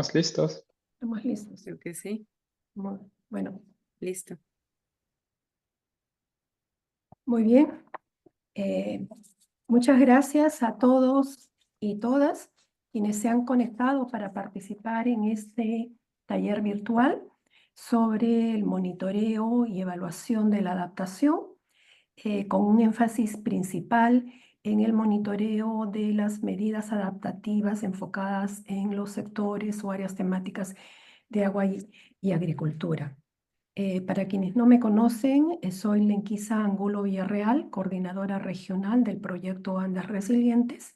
¿Estamos listos? Estamos listos. Creo que sí. Bueno, Listo. muy bien. Muchas gracias a todos y todas quienes se han conectado para participar en este taller virtual sobre el monitoreo y evaluación de la adaptación, con un énfasis principal en el monitoreo de las medidas adaptativas enfocadas en los sectores o áreas temáticas de agua y agricultura. Para quienes no me conocen, soy Lenquisa Angulo Villarreal, coordinadora regional del proyecto Andes Resilientes.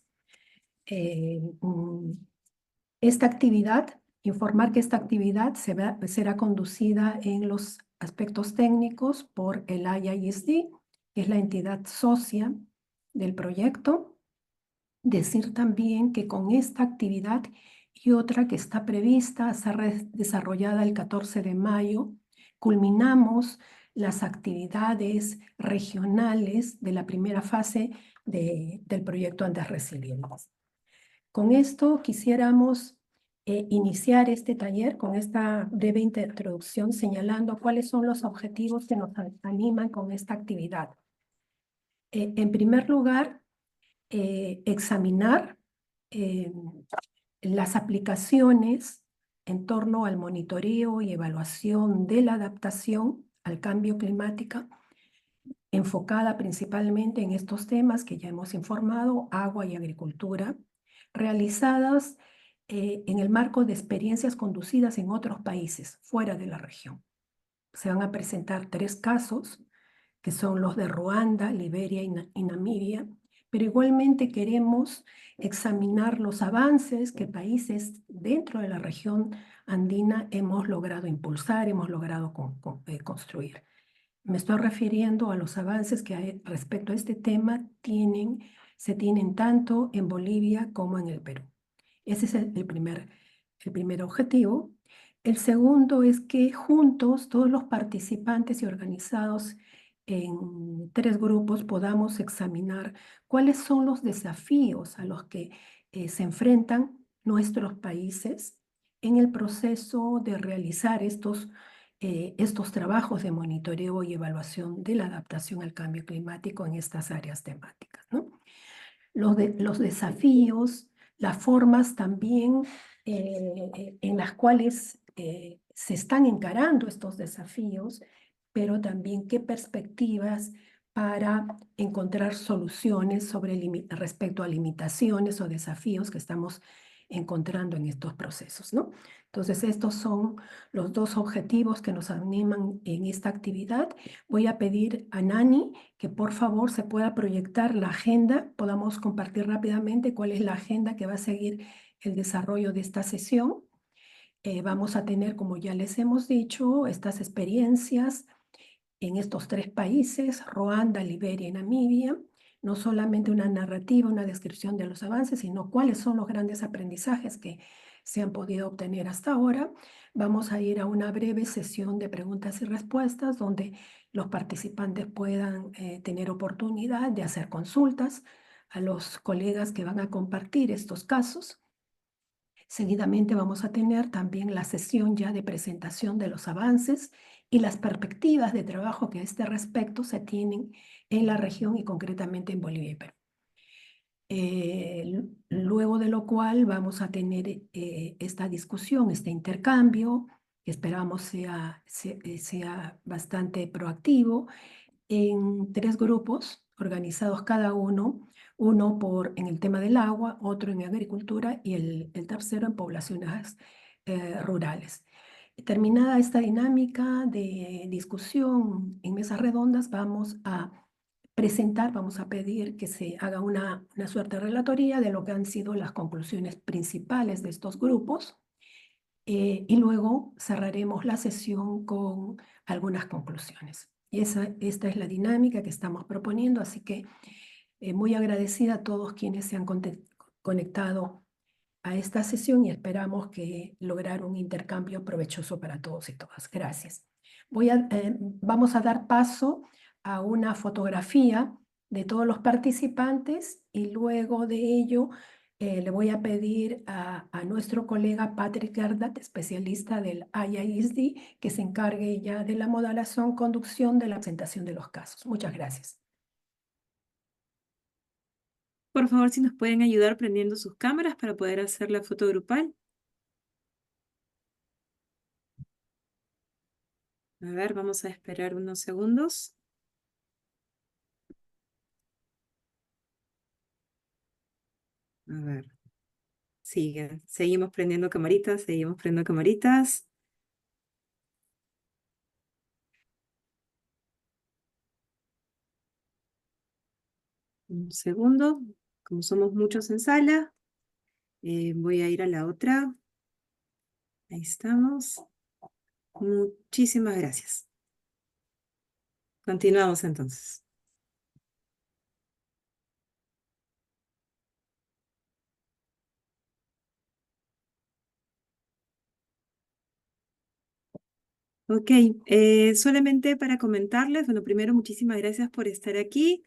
Esta actividad, informar que esta actividad será conducida en los aspectos técnicos por el IISD, que es la entidad socia del proyecto. Decir también que con esta actividad y otra que está prevista a ser desarrollada el 14 de mayo, culminamos las actividades regionales de la primera fase del proyecto Andes Resilientes. Con esto quisiéramos iniciar este taller con esta breve introducción señalando cuáles son los objetivos que nos animan con esta actividad. En primer lugar, examinar las aplicaciones en torno al monitoreo y evaluación de la adaptación al cambio climático, enfocada principalmente en estos temas que ya hemos informado, agua y agricultura, realizadas en el marco de experiencias conducidas en otros países fuera de la región. Se van a presentar 3 casos, que son los de Ruanda, Liberia y Namibia, pero igualmente queremos examinar los avances que países dentro de la región andina hemos logrado impulsar, hemos logrado construir. Me estoy refiriendo a los avances que hay respecto a este tema se tienen tanto en Bolivia como en el Perú. Ese es el primer objetivo. El segundo es que juntos, todos los participantes y organizados en 3 grupos, podamos examinar cuáles son los desafíos a los que se enfrentan nuestros países en el proceso de realizar estos trabajos de monitoreo y evaluación de la adaptación al cambio climático en estas áreas temáticas, ¿no? Los desafíos, las formas también en las cuales se están encarando estos desafíos, pero también qué perspectivas para encontrar soluciones respecto a limitaciones o desafíos que estamos encontrando en estos procesos, ¿no? Entonces, estos son los 2 objetivos que nos animan en esta actividad. Voy a pedir a Nani que por favor se pueda proyectar la agenda, podamos compartir rápidamente cuál es la agenda que va a seguir el desarrollo de esta sesión. Vamos a tener, como ya les hemos dicho, estas experiencias en estos 3 países, Ruanda, Liberia y Namibia, no solamente una narrativa, una descripción de los avances, sino cuáles son los grandes aprendizajes que se han podido obtener hasta ahora. Vamos a ir a una breve sesión de preguntas y respuestas donde los participantes puedan tener oportunidad de hacer consultas a los colegas que van a compartir estos casos. Seguidamente vamos a tener también la sesión ya de presentación de los avances y las perspectivas de trabajo que a este respecto se tienen en la región y concretamente en Bolivia y Perú. Luego de lo cual vamos a tener esta discusión, este intercambio, que esperamos sea bastante proactivo, en 3 grupos organizados cada uno en el tema del agua, otro en agricultura y el tercero en poblaciones rurales. Terminada esta dinámica de discusión en mesas redondas, vamos a pedir que se haga una suerte de relatoría de lo que han sido las conclusiones principales de estos grupos y luego cerraremos la sesión con algunas conclusiones. Y esta es la dinámica que estamos proponiendo, así que muy agradecida a todos quienes se han conectado a esta sesión y esperamos que lograr un intercambio provechoso para todos y todas. Gracias. Vamos a dar paso a una fotografía de todos los participantes y luego de ello Le voy a pedir a nuestro colega Patrick Gardat, especialista del IISD, que se encargue ya de la moderación, conducción de la presentación de los casos. Muchas gracias. Por favor, si nos pueden ayudar prendiendo sus cámaras para poder hacer la foto grupal. A ver, vamos a esperar unos segundos. A ver, seguimos prendiendo camaritas, seguimos prendiendo camaritas. Un segundo, como somos muchos en sala, voy a ir a la otra. Ahí estamos. Muchísimas gracias. Continuamos entonces. Ok, solamente para comentarles, bueno, primero muchísimas gracias por estar aquí.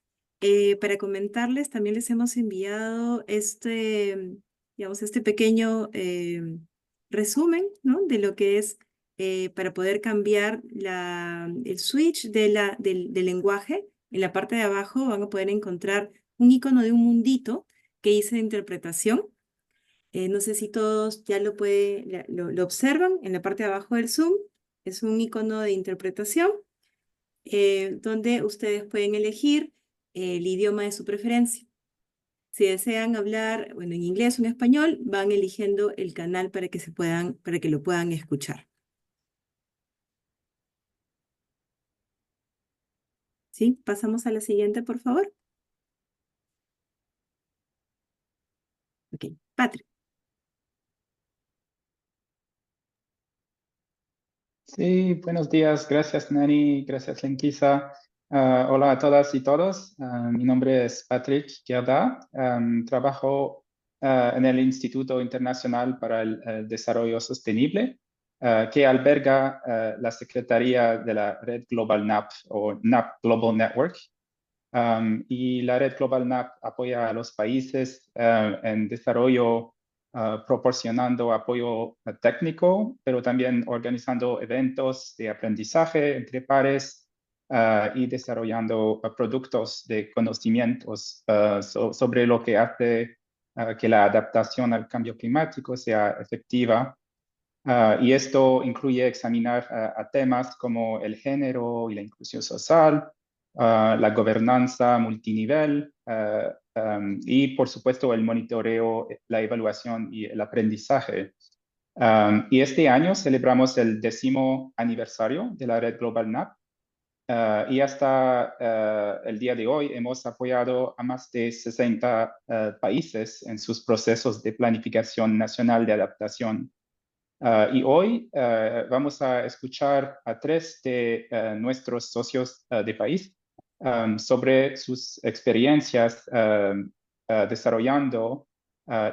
Para comentarles, también les hemos enviado digamos, este pequeño resumen, ¿no? De lo que es para poder cambiar el switch del lenguaje. En la parte de abajo van a poder encontrar un icono de un mundito que dice interpretación. No sé si todos ya lo observan en la parte de abajo del Zoom. Es un icono de interpretación donde ustedes pueden elegir el idioma de su preferencia. Si desean hablar, bueno, en inglés o en español, van eligiendo el canal para que lo puedan escuchar. ¿Sí? Pasamos a la siguiente, por favor. Ok, Patrick. Sí, buenos días. Gracias, Nani. Gracias, Lenquisa. Hola a todas y todos. Mi nombre es Patrick Guerda. Trabajo en el Instituto Internacional para el Desarrollo Sostenible, que alberga la Secretaría de la Red Global NAP o NAP Global Network. Y la Red Global NAP apoya a los países en desarrollo, proporcionando apoyo técnico, pero también organizando eventos de aprendizaje entre pares y desarrollando productos de conocimientos sobre lo que hace que la adaptación al cambio climático sea efectiva. Y esto incluye examinar a temas como el género y la inclusión social, la gobernanza multinivel y, por supuesto, el monitoreo, la evaluación y el aprendizaje. Y este año celebramos el 10º aniversario de la Red Global NAP. Y hasta el día de hoy hemos apoyado a más de 60 países en sus procesos de planificación nacional de adaptación. Y hoy vamos a escuchar a 3 de nuestros socios de país sobre sus experiencias desarrollando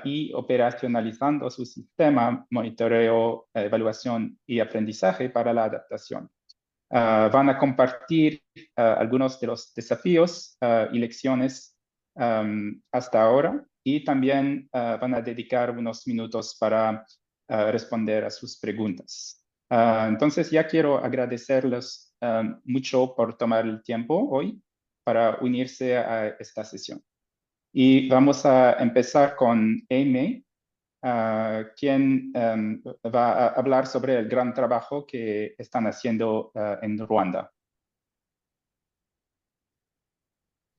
y operacionalizando su sistema monitoreo, evaluación y aprendizaje para la adaptación. Van a compartir algunos de los desafíos y lecciones hasta ahora y también van a dedicar unos minutos para responder a sus preguntas. Entonces ya quiero agradecerles mucho por tomar el tiempo hoy para unirse a esta sesión. Y vamos a empezar con Amy, quien va a hablar sobre el gran trabajo que están haciendo en Ruanda.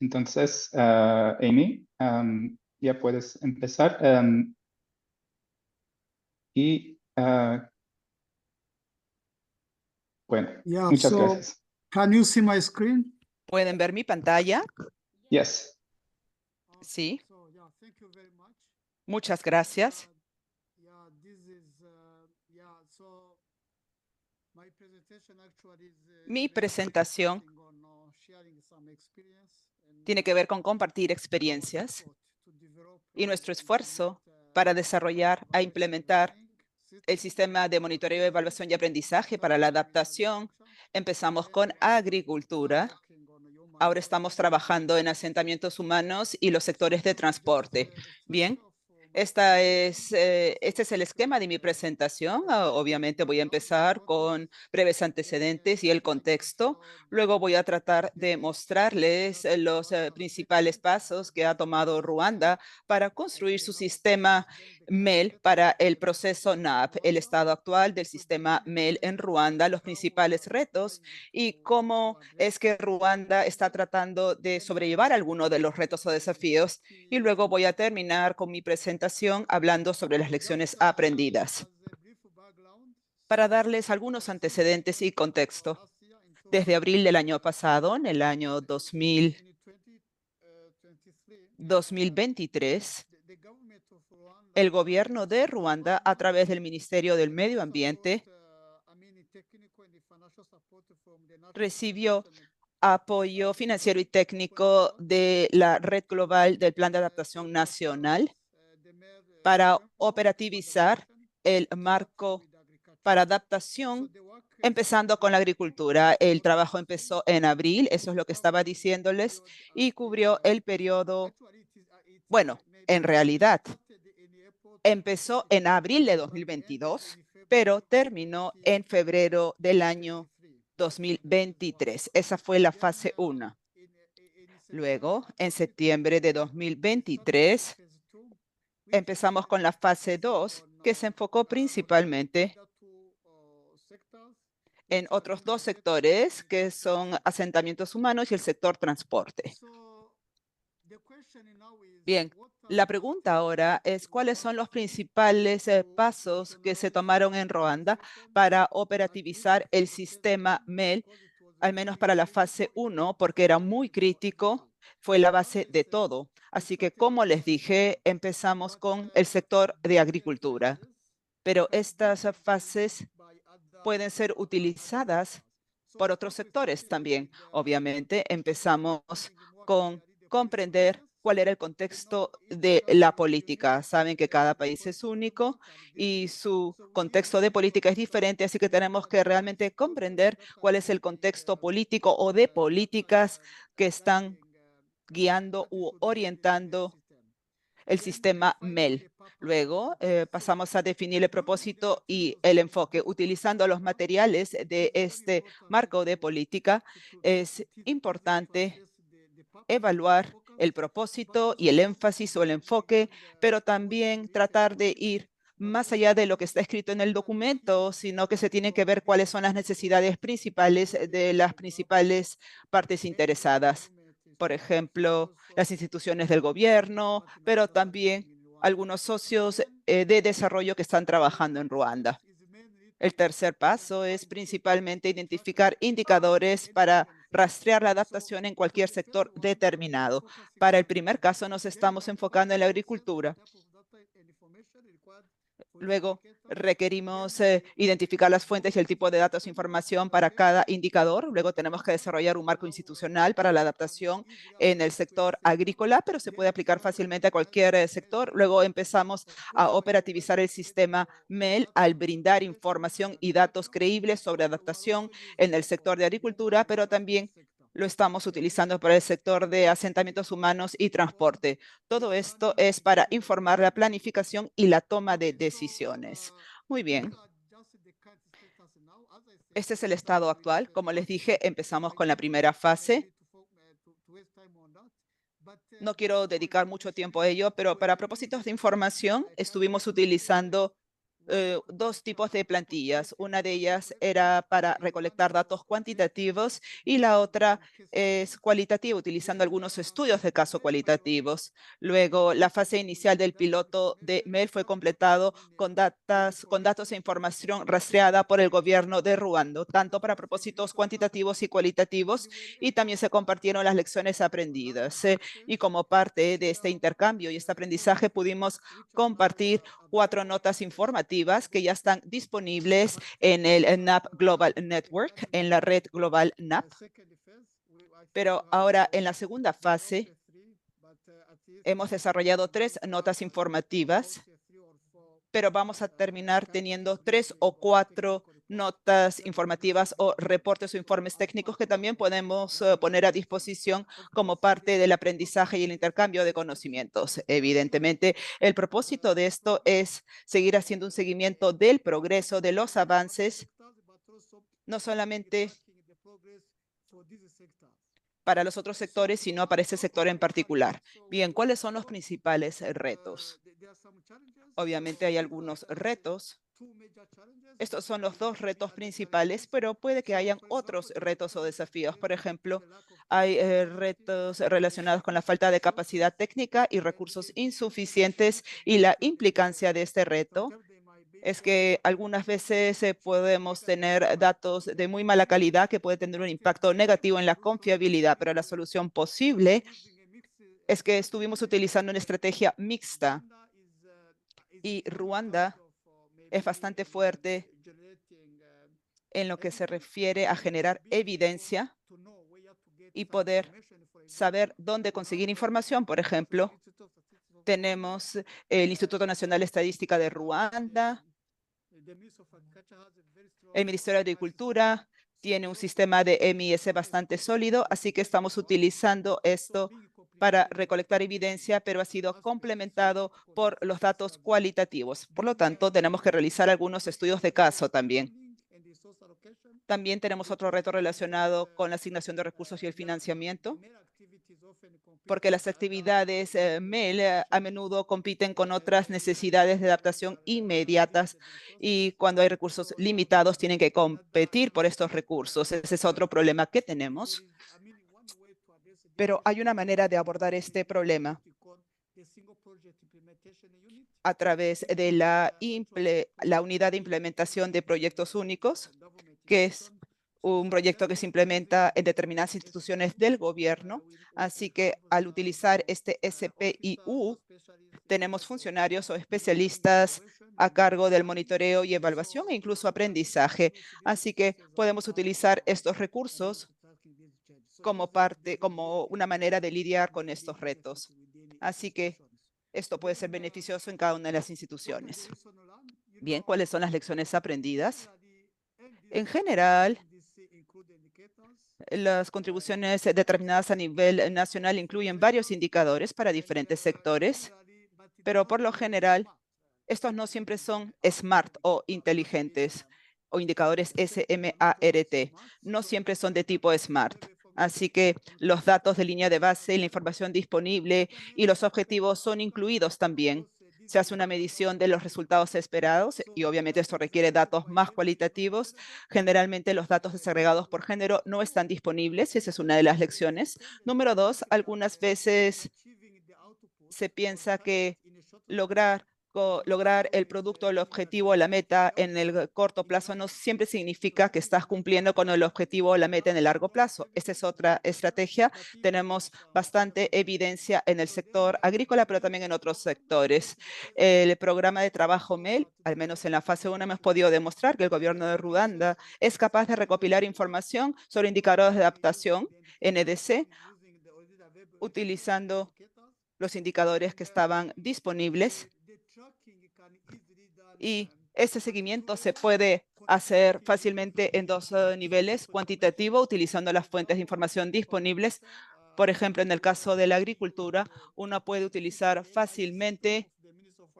Entonces, Amy, ya puedes empezar. Bueno, Yeah, muchas so gracias. can you see my screen? ¿Pueden ver mi pantalla? Yes. Sí, So, yeah, thank you very much. muchas gracias. Yeah, this is, so my presentation actually is Mi very much presentación focusing on sharing some experience and tiene que ver con compartir experiencias effort to develop y nuestro and esfuerzo implement, para desarrollar e various implementar learning el systems. sistema de monitoreo, evaluación y aprendizaje para la adaptación. Empezamos con agricultura. Ahora estamos trabajando en asentamientos humanos y los sectores de transporte. Bien, Este es el esquema de mi presentación. Obviamente voy a empezar con breves antecedentes y el contexto. Luego voy a tratar de mostrarles los principales pasos que ha tomado Ruanda para construir su sistema MEL para el proceso NAP, el estado actual del sistema MEL en Ruanda, los principales retos y cómo es que Ruanda está tratando de sobrellevar algunos de los retos o desafíos. Y luego voy a terminar con mi presentación hablando sobre las lecciones aprendidas. Para darles algunos antecedentes y contexto, desde abril del año pasado, en el año 2023, el gobierno de Ruanda, a través del Ministerio del Medio Ambiente, recibió apoyo financiero y técnico de la Red Global del Plan de Adaptación Nacional para operativizar el marco para adaptación, empezando con la agricultura. El trabajo empezó en abril, eso es lo que estaba diciéndoles, y cubrió el periodo, bueno, en realidad, empezó en abril de 2022, pero terminó en febrero del año 2023. Esa fue la fase 1. Luego, en septiembre de 2023, empezamos con la fase 2, que se enfocó principalmente en otros dos sectores, que son asentamientos humanos y el sector transporte. Bien, la pregunta ahora es cuáles son los principales pasos que se tomaron en Ruanda para operativizar el sistema MEL, al menos para la fase 1, porque era muy crítico, fue la base de todo. Así que, como les dije, empezamos con el sector de agricultura, pero estas fases pueden ser utilizadas por otros sectores también. Obviamente, empezamos con comprender cuál era el contexto de la política. Saben que cada país es único y su contexto de política es diferente, así que tenemos que realmente comprender cuál es el contexto político o de políticas que están guiando u orientando el sistema MEL. Luego pasamos a definir el propósito y el enfoque. Utilizando los materiales de este marco de política, es importante evaluar el propósito y el énfasis o el enfoque, pero también tratar de ir más allá de lo que está escrito en el documento, sino que se tiene que ver cuáles son las necesidades principales de las principales partes interesadas. Por ejemplo, las instituciones del gobierno, pero también algunos socios de desarrollo que están trabajando en Ruanda. El tercer paso es principalmente identificar indicadores para rastrear la adaptación en cualquier sector determinado. Para el primer caso nos estamos enfocando en la agricultura. Luego requerimos identificar las fuentes y el tipo de datos e información para cada indicador. Luego tenemos que desarrollar un marco institucional para la adaptación en el sector agrícola, pero se puede aplicar fácilmente a cualquier sector. Luego empezamos a operativizar el sistema MEL al brindar información y datos creíbles sobre adaptación en el sector de agricultura, pero también lo estamos utilizando para el sector de asentamientos humanos y transporte. Todo esto es para informar la planificación y la toma de decisiones. Muy bien. Este es el estado actual. Como les dije, empezamos con la primera fase. No quiero dedicar mucho tiempo a ello, pero para propósitos de información, estuvimos utilizando dos tipos de plantillas. Una de ellas era para recolectar datos cuantitativos y la otra es cualitativa, utilizando algunos estudios de caso cualitativos. Luego, la fase inicial del piloto de MEL fue completado con datos e información rastreada por el gobierno de Ruanda, tanto para propósitos cuantitativos y cualitativos, y también se compartieron las lecciones aprendidas. Y como parte de este intercambio y este aprendizaje, pudimos compartir 4 notas informativas que ya están disponibles en el NAP Global Network, en la red global NAP. Pero ahora en la segunda fase hemos desarrollado 3 notas informativas, pero vamos a terminar teniendo 3 o 4 notas informativas o reportes o informes técnicos que también podemos poner a disposición como parte del aprendizaje y el intercambio de conocimientos. Evidentemente, el propósito de esto es seguir haciendo un seguimiento del progreso, de los avances, no solamente para los otros sectores, sino para este sector en particular. Bien, ¿cuáles son los principales retos? Obviamente hay algunos retos. Estos son los dos retos principales, pero puede que hayan otros retos o desafíos. Por ejemplo, hay retos relacionados con la falta de capacidad técnica y recursos insuficientes, y la implicancia de este reto es que algunas veces podemos tener datos de muy mala calidad que puede tener un impacto negativo en la confiabilidad, pero la solución posible es que estuvimos utilizando una estrategia mixta y Ruanda es bastante fuerte en lo que se refiere a generar evidencia y poder saber dónde conseguir información. Por ejemplo, tenemos el Instituto Nacional de Estadística de Ruanda, el Ministerio de Agricultura tiene un sistema de MIS bastante sólido, así que estamos utilizando esto para recolectar evidencia, pero ha sido complementado por los datos cualitativos. Por lo tanto, tenemos que realizar algunos estudios de caso también. También tenemos otro reto relacionado con la asignación de recursos y el financiamiento, porque las actividades MEL a menudo compiten con otras necesidades de adaptación inmediatas y cuando hay recursos limitados tienen que competir por estos recursos. Ese es otro problema que tenemos. Pero hay una manera de abordar este problema a través de la unidad de implementación de proyectos únicos, que es un proyecto que se implementa en determinadas instituciones del gobierno. Así que al utilizar este SPIU, tenemos funcionarios o especialistas a cargo del monitoreo y evaluación e incluso aprendizaje. Así que podemos utilizar estos recursos como una manera de lidiar con estos retos. Así que esto puede ser beneficioso en cada una de las instituciones. Bien, ¿cuáles son las lecciones aprendidas? En general, las contribuciones determinadas a nivel nacional incluyen varios indicadores para diferentes sectores, pero por lo general, estos no siempre son SMART o inteligentes o indicadores SMART. No siempre son de tipo SMART. Así que los datos de línea de base, la información disponible y los objetivos son incluidos también. Se hace una medición de los resultados esperados y obviamente esto requiere datos más cualitativos. Generalmente los datos desagregados por género no están disponibles. Esa es una de las lecciones. Número dos, algunas veces se piensa que lograr el producto, el objetivo, la meta en el corto plazo no siempre significa que estás cumpliendo con el objetivo o la meta en el largo plazo. Esta es otra estrategia. Tenemos bastante evidencia en el sector agrícola, pero también en otros sectores. El programa de trabajo MEL, al menos en la fase 1, hemos podido demostrar que el gobierno de Ruanda es capaz de recopilar información sobre indicadores de adaptación, NDC, utilizando los indicadores que estaban disponibles, y este seguimiento se puede hacer fácilmente en dos niveles: cuantitativo, utilizando las fuentes de información disponibles. Por ejemplo, en el caso de la agricultura, uno puede utilizar fácilmente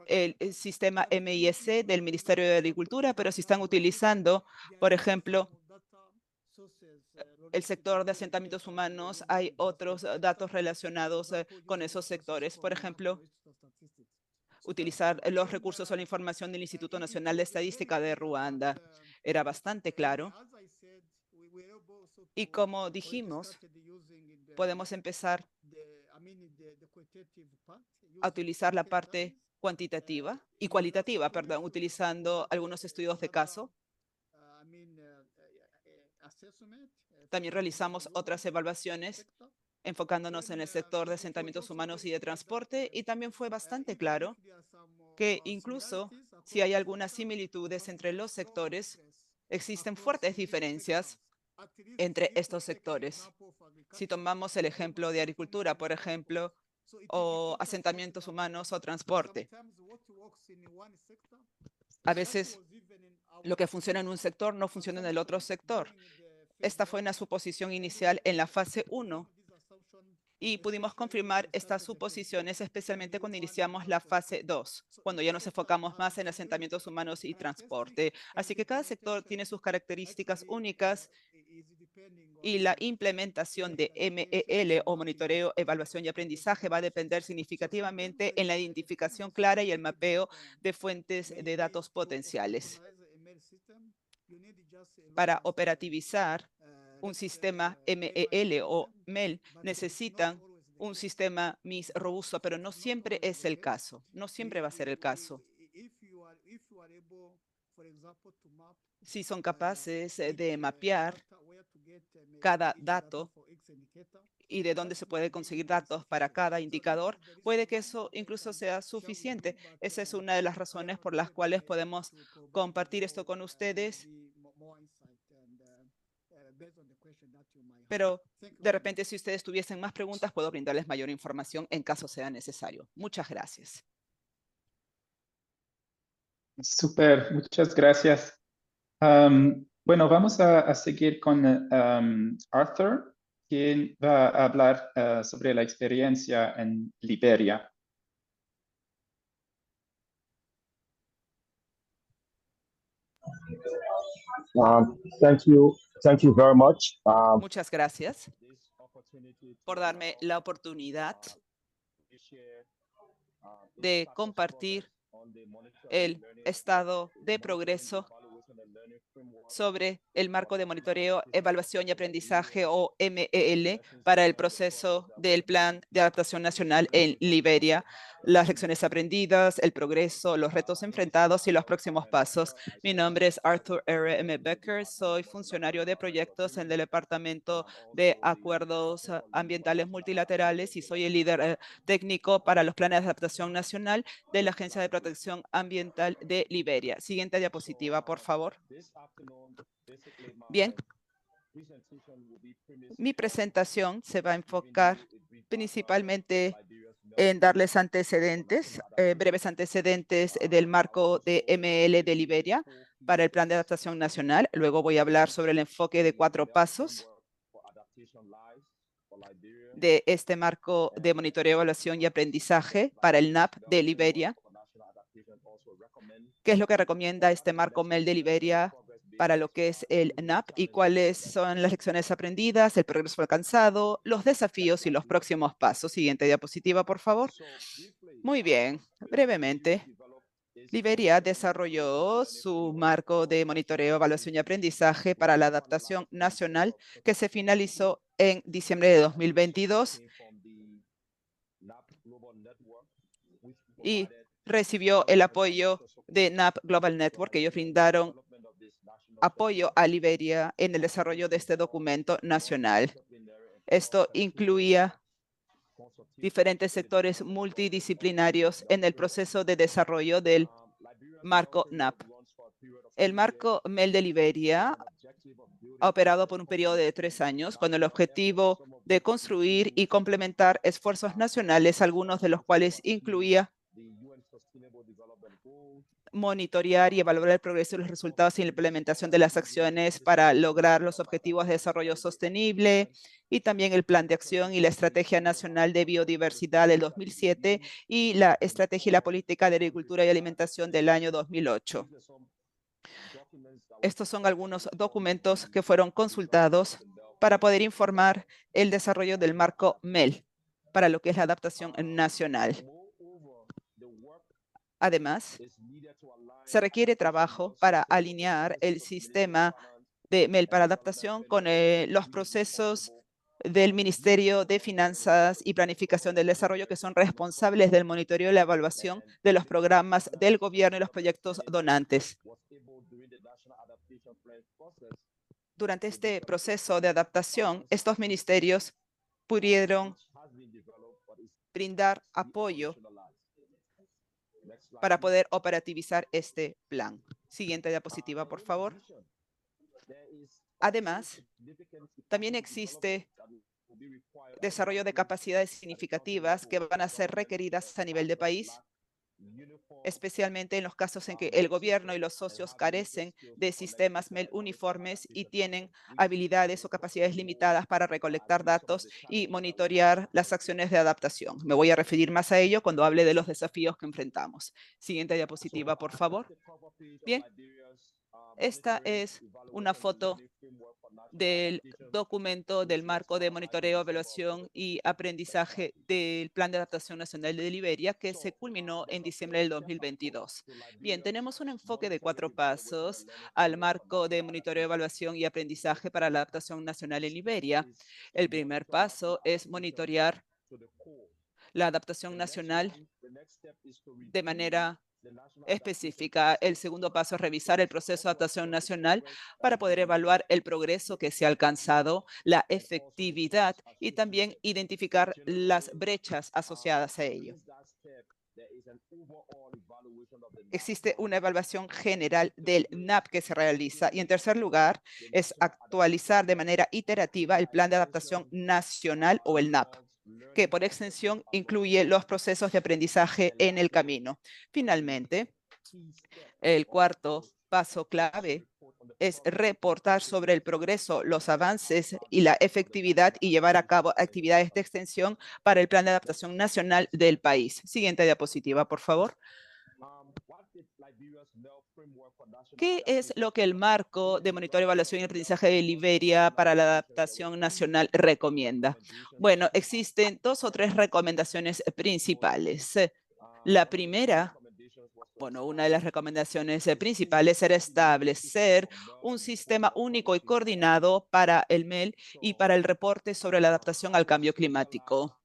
el sistema MIS del Ministerio de Agricultura, pero si están utilizando, por ejemplo, el sector de asentamientos humanos, hay otros datos relacionados con esos sectores. Por ejemplo, utilizar los recursos o la información del Instituto Nacional de Estadística de Ruanda. Era bastante claro. Y como dijimos, podemos empezar a utilizar la parte cuantitativa y cualitativa, perdón, utilizando algunos estudios de caso. También realizamos otras evaluaciones enfocándonos en el sector de asentamientos humanos y de transporte, y también fue bastante claro que incluso si hay algunas similitudes entre los sectores, existen fuertes diferencias entre estos sectores. Si tomamos el ejemplo de agricultura, por ejemplo, o asentamientos humanos o transporte. A veces lo que funciona en un sector no funciona en el otro sector. Esta fue una suposición inicial en la fase 1 y pudimos confirmar estas suposiciones, especialmente cuando iniciamos la fase 2, cuando ya nos enfocamos más en asentamientos humanos y transporte. Así que cada sector tiene sus características únicas y la implementación de MEL o monitoreo, evaluación y aprendizaje va a depender significativamente en la identificación clara y el mapeo de fuentes de datos potenciales. Para operativizar un sistema MEL o MEL necesitan un sistema MIS robusto, pero no siempre es el caso. No siempre va a ser el caso. Si son capaces de mapear cada dato y de dónde se puede conseguir datos para cada indicador, puede que eso incluso sea suficiente. Esa es una de las razones por las cuales podemos compartir esto con ustedes. Pero de repente, si ustedes tuviesen más preguntas, puedo brindarles mayor información en caso sea necesario. Muchas gracias. Súper, muchas gracias. Bueno, vamos a seguir con Arthur, quien va a hablar sobre la experiencia en Liberia. Thank you very much. Muchas gracias por darme la oportunidad de compartir el estado de progreso sobre el marco de monitoreo, evaluación y aprendizaje o MEL para el proceso del Plan de Adaptación Nacional en Liberia, las lecciones aprendidas, el progreso, los retos enfrentados y los próximos pasos. Mi nombre es Arthur R.M. Becker, soy funcionario de proyectos en el Departamento de Acuerdos Ambientales Multilaterales y soy el líder técnico para los planes de adaptación nacional de la Agencia de Protección Ambiental de Liberia. Siguiente diapositiva, por favor. Bien, mi presentación se va a enfocar principalmente en darles antecedentes, breves antecedentes del marco de MEL de Liberia para el Plan de Adaptación Nacional. Luego voy a hablar sobre el enfoque de 4 pasos de este marco de monitoreo, evaluación y aprendizaje para el NAP de Liberia. ¿Qué es lo que recomienda este marco MEL de Liberia para lo que es el NAP y cuáles son las lecciones aprendidas, el progreso alcanzado, los desafíos y los próximos pasos? Siguiente diapositiva, por favor. Muy bien, brevemente. Liberia desarrolló su marco de monitoreo, evaluación y aprendizaje para la adaptación nacional que se finalizó en diciembre de 2022 y recibió el apoyo de NAP Global Network. Ellos brindaron apoyo a Liberia en el desarrollo de este documento nacional. Esto incluía diferentes sectores multidisciplinarios en el proceso de desarrollo del marco NAP. El marco MEL de Liberia ha operado por un periodo de 3 años con el objetivo de construir y complementar esfuerzos nacionales, algunos de los cuales incluía monitorear y evaluar el progreso y los resultados y la implementación de las acciones para lograr los objetivos de desarrollo sostenible y también el Plan de Acción y la Estrategia Nacional de Biodiversidad del 2007 y la Estrategia y la Política de Agricultura y Alimentación del año 2008. Estos son algunos documentos que fueron consultados para poder informar el desarrollo del marco MEL para lo que es la adaptación nacional. Además, se requiere trabajo para alinear el sistema de MEL para adaptación con los procesos del Ministerio de Finanzas y Planificación del Desarrollo, que son responsables del monitoreo y la evaluación de los programas del gobierno y los proyectos donantes. Durante este proceso de adaptación, estos ministerios pudieron brindar apoyo para poder operativizar este plan. Siguiente diapositiva, por favor. Además, también existe desarrollo de capacidades significativas que van a ser requeridas a nivel de país especialmente en los casos en que el gobierno y los socios carecen de sistemas MEL uniformes y tienen habilidades o capacidades limitadas para recolectar datos y monitorear las acciones de adaptación. Me voy a referir más a ello cuando hable de los desafíos que enfrentamos. Siguiente diapositiva, por favor. Bien, esta es una foto del documento del marco de monitoreo, evaluación y aprendizaje del Plan de Adaptación Nacional de Liberia que se culminó en diciembre del 2022. Bien, tenemos un enfoque de 4 pasos al marco de monitoreo, evaluación y aprendizaje para la adaptación nacional en Liberia. El primer paso es monitorear la adaptación nacional de manera específica. El segundo paso es revisar el proceso de adaptación nacional para poder evaluar el progreso que se ha alcanzado, la efectividad y también identificar las brechas asociadas a ello. Existe una evaluación general del NAP que se realiza y en tercer lugar es actualizar de manera iterativa el Plan de Adaptación Nacional o el NAP, que por extensión incluye los procesos de aprendizaje en el camino. Finalmente, el cuarto paso clave es reportar sobre el progreso, los avances y la efectividad y llevar a cabo actividades de extensión para el Plan de Adaptación Nacional del país. Siguiente diapositiva, por favor. ¿Qué es lo que el marco de monitoreo, evaluación y aprendizaje de Liberia para la adaptación nacional recomienda? Bueno, existen 2 o 3 recomendaciones principales. La primera, bueno, una de las recomendaciones principales era establecer un sistema único y coordinado para el MEL y para el reporte sobre la adaptación al cambio climático.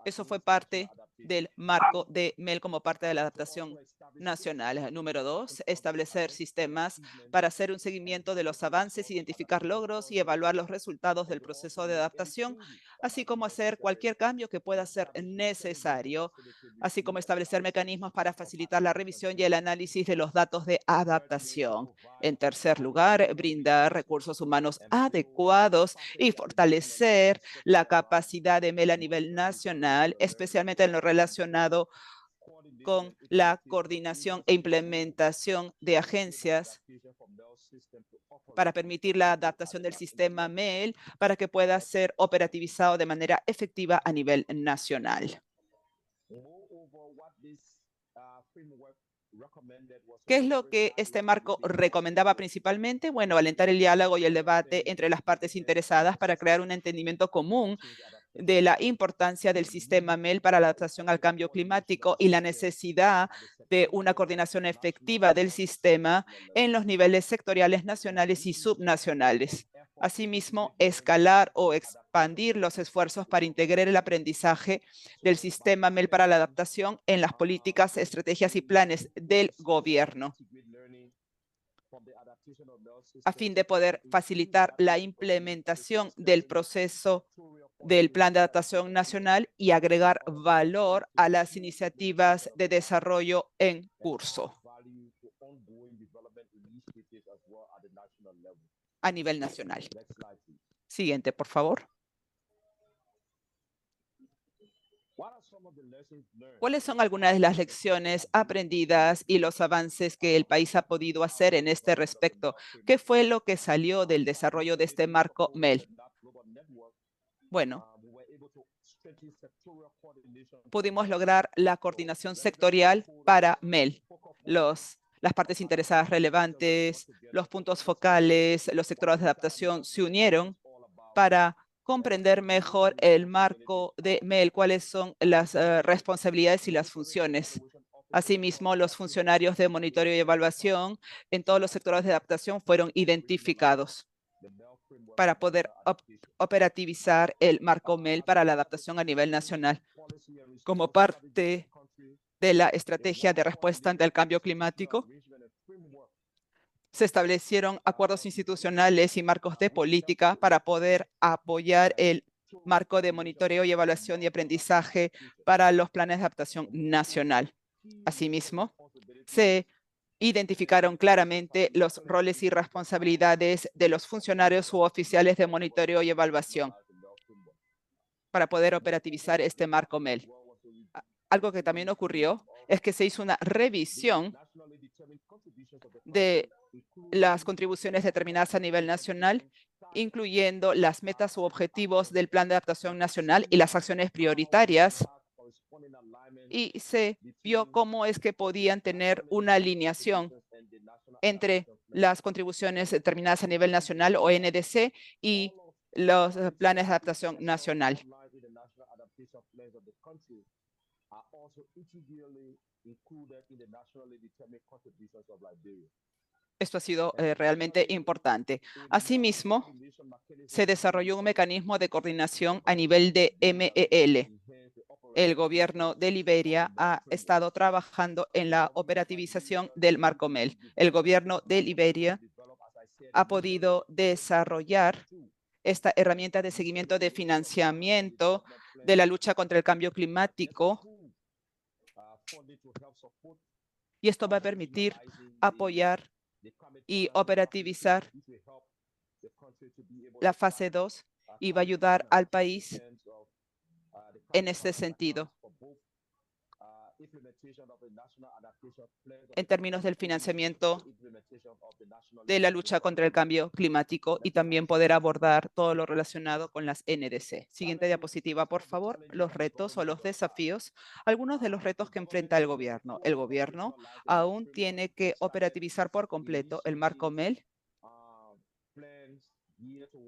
Eso fue parte del marco de MEL como parte de la adaptación nacional. Número 2, establecer sistemas para hacer un seguimiento de los avances, identificar logros y evaluar los resultados del proceso de adaptación, así como hacer cualquier cambio que pueda ser necesario, así como establecer mecanismos para facilitar la revisión y el análisis de los datos de adaptación. En tercer lugar, brindar recursos humanos adecuados y fortalecer la capacidad de MEL a nivel nacional, especialmente en lo relacionado con la coordinación e implementación de agencias para permitir la adaptación del sistema MEL para que pueda ser operativizado de manera efectiva a nivel nacional. ¿Qué es lo que este marco recomendaba principalmente? Bueno, alentar el diálogo y el debate entre las partes interesadas para crear un entendimiento común de la importancia del sistema MEL para la adaptación al cambio climático y la necesidad de una coordinación efectiva del sistema en los niveles sectoriales nacionales y subnacionales. Asimismo, escalar o expandir los esfuerzos para integrar el aprendizaje del sistema MEL para la adaptación en las políticas, estrategias y planes del gobierno, a fin de poder facilitar la implementación del proceso del Plan de Adaptación Nacional y agregar valor a las iniciativas de desarrollo en curso a nivel nacional. Siguiente, por favor. ¿Cuáles son algunas de las lecciones aprendidas y los avances que el país ha podido hacer en este respecto? ¿Qué fue lo que salió del desarrollo de este marco MEL? Bueno, pudimos lograr la coordinación sectorial para MEL. Las partes interesadas relevantes, los puntos focales, los sectores de adaptación se unieron para comprender mejor el marco de MEL, cuáles son las responsabilidades y las funciones. Asimismo, los funcionarios de monitoreo y evaluación en todos los sectores de adaptación fueron identificados para poder operativizar el marco MEL para la adaptación a nivel nacional. Como parte de la estrategia de respuesta ante el cambio climático, se establecieron acuerdos institucionales y marcos de política para poder apoyar el marco de monitoreo y evaluación y aprendizaje para los planes de adaptación nacional. Asimismo, se identificaron claramente los roles y responsabilidades de los funcionarios u oficiales de monitoreo y evaluación. para poder operativizar este marco MEL. Algo que también ocurrió es que se hizo una revisión de las contribuciones determinadas a nivel nacional, incluyendo las metas u objetivos del Plan de Adaptación Nacional y las acciones prioritarias, y se vio cómo es que podían tener una alineación entre las contribuciones determinadas a nivel nacional o NDC y los planes de adaptación nacional. Esto ha sido realmente importante. Asimismo, se desarrolló un mecanismo de coordinación a nivel de MEL. El gobierno de Liberia ha estado trabajando en la operativización del marco MEL. El gobierno de Liberia ha podido desarrollar esta herramienta de seguimiento de financiamiento de la lucha contra el cambio climático, y esto va a permitir apoyar y operativizar la fase 2 y va a ayudar al país en este sentido, en términos del financiamiento de la lucha contra el cambio climático, y también poder abordar todo lo relacionado con las NDC. Siguiente diapositiva, por favor. Los retos o los desafíos. Algunos de los retos que enfrenta el gobierno. El gobierno aún tiene que operativizar por completo el marco MEL.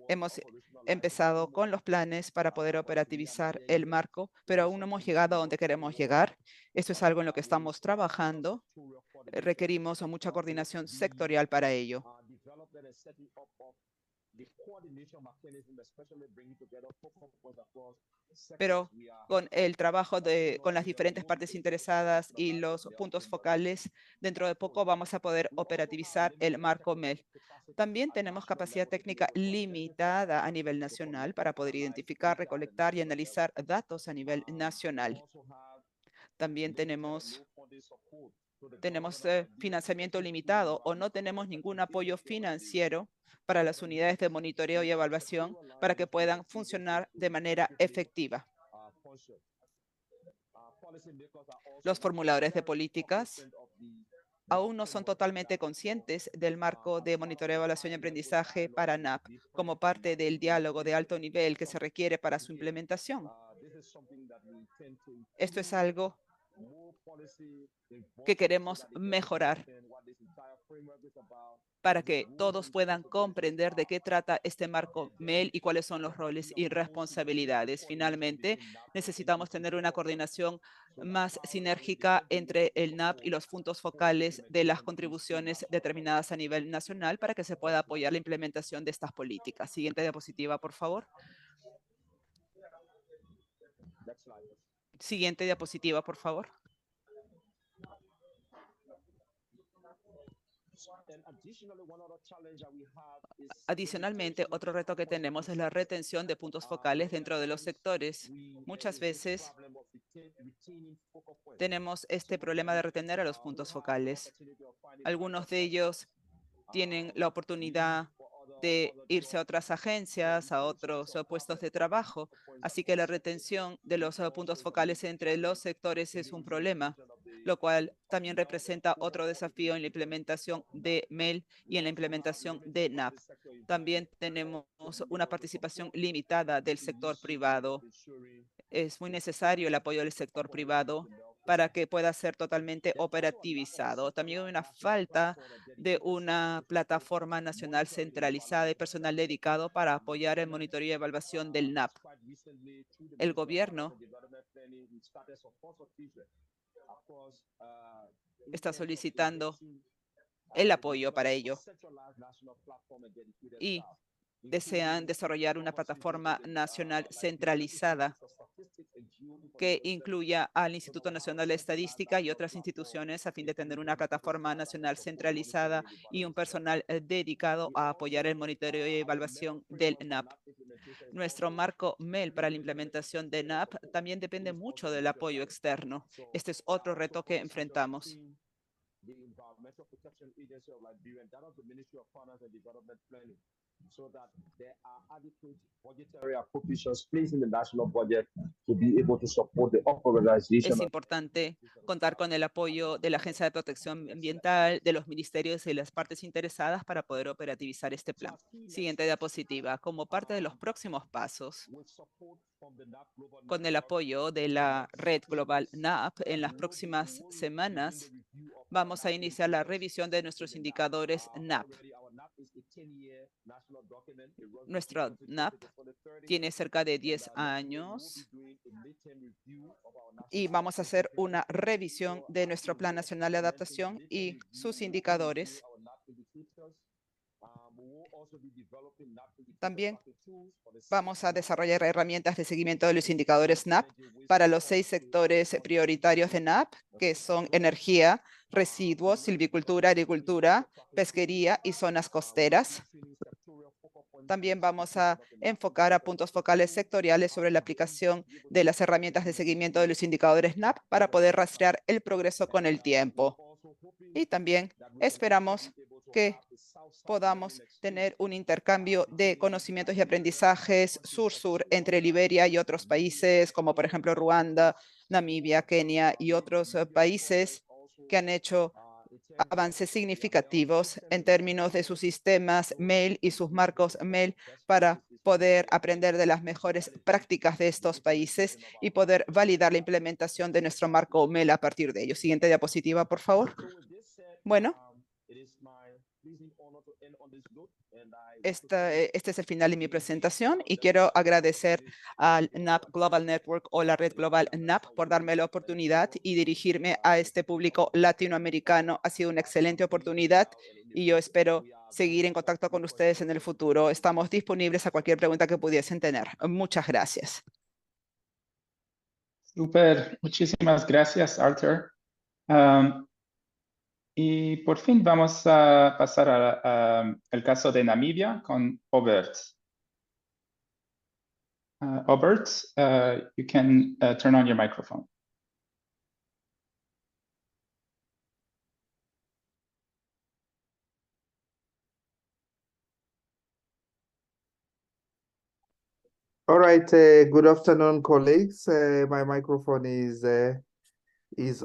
Hemos empezado con los planes para poder operativizar el marco, pero aún no hemos llegado a donde queremos llegar. Esto es algo en lo que estamos trabajando. Requerimos mucha coordinación sectorial para ello. Pero con el trabajo con las diferentes partes interesadas y los puntos focales, dentro de poco vamos a poder operativizar el marco MEL. También tenemos capacidad técnica limitada a nivel nacional para poder identificar, recolectar y analizar datos a nivel nacional. También tenemos financiamiento limitado o no tenemos ningún apoyo financiero para las unidades de monitoreo y evaluación para que puedan funcionar de manera efectiva. Los formuladores de políticas aún no son totalmente conscientes del marco de monitoreo, evaluación y aprendizaje para NAP como parte del diálogo de alto nivel que se requiere para su implementación. Esto es algo que queremos mejorar para que todos puedan comprender de qué trata este marco MEL y cuáles son los roles y responsabilidades. Finalmente, necesitamos tener una coordinación más sinérgica entre el NAP y los puntos focales de las contribuciones determinadas a nivel nacional para que se pueda apoyar la implementación de estas políticas. Siguiente diapositiva, por favor. Siguiente diapositiva, por favor. Adicionalmente, otro reto que tenemos es la retención de puntos focales dentro de los sectores. Muchas veces tenemos este problema de retener a los puntos focales. Algunos de ellos tienen la oportunidad de irse a otras agencias, a otros puestos de trabajo. Así que la retención de los puntos focales entre los sectores es un problema, lo cual también representa otro desafío en la implementación de MEL y en la implementación de NAP. También tenemos una participación limitada del sector privado. Es muy necesario el apoyo del sector privado para que pueda ser totalmente operativizado. También hay una falta de una plataforma nacional centralizada y personal dedicado para apoyar el monitoreo y evaluación del NAP. El gobierno está solicitando el apoyo para ello y desean desarrollar una plataforma nacional centralizada que incluya al Instituto Nacional de Estadística y otras instituciones a fin de tener una plataforma nacional centralizada y un personal dedicado a apoyar el monitoreo y evaluación del NAP. Nuestro marco MEL para la implementación de NAP también depende mucho del apoyo externo. Este es otro reto que enfrentamos. so that there are adequate budgetary appropriations placed in the national budget to be able to support the authorization Es of importante contar con el apoyo de la Agencia de Protección Ambiental, de los ministerios y las partes interesadas para poder operativizar este plan. Siguiente diapositiva. Como parte de los próximos pasos, with support from the NAP Global con el Network, apoyo de la red global NAP, en las próximas semanas vamos a iniciar la revisión de nuestros indicadores NAP. Nuestro NAP tiene cerca de 10 años y vamos a hacer una revisión de nuestro Plan Nacional de Adaptación y sus indicadores. También vamos a desarrollar herramientas de seguimiento de los indicadores NAP para los 6 sectores prioritarios de NAP, que son energía, residuos, silvicultura, agricultura, pesquería y zonas costeras. También vamos a enfocar a puntos focales sectoriales sobre la aplicación de las herramientas de seguimiento de los indicadores NAP para poder rastrear el progreso con el tiempo. Y también esperamos que podamos tener un intercambio de conocimientos y aprendizajes sur-sur entre Liberia y otros países, como por ejemplo Ruanda, Namibia, Kenia y otros países que han hecho avances significativos en términos de sus sistemas MEL y sus marcos MEL para poder aprender de las mejores prácticas de estos países y poder validar la implementación de nuestro marco MEL a partir de ello. Siguiente diapositiva, por favor. Bueno, este es el final de mi presentación y quiero agradecer al NAP Global Network o la red global NAP por darme la oportunidad y dirigirme a este público latinoamericano. Ha sido una excelente oportunidad y yo espero seguir en contacto con ustedes en el futuro. Estamos disponibles a cualquier pregunta que pudiesen tener. Muchas gracias. Súper, muchísimas gracias, Arthur. Y por fin vamos a pasar al caso de Namibia con Obert. Obert, you can turn on your microphone. All right, good afternoon, colleagues. My microphone is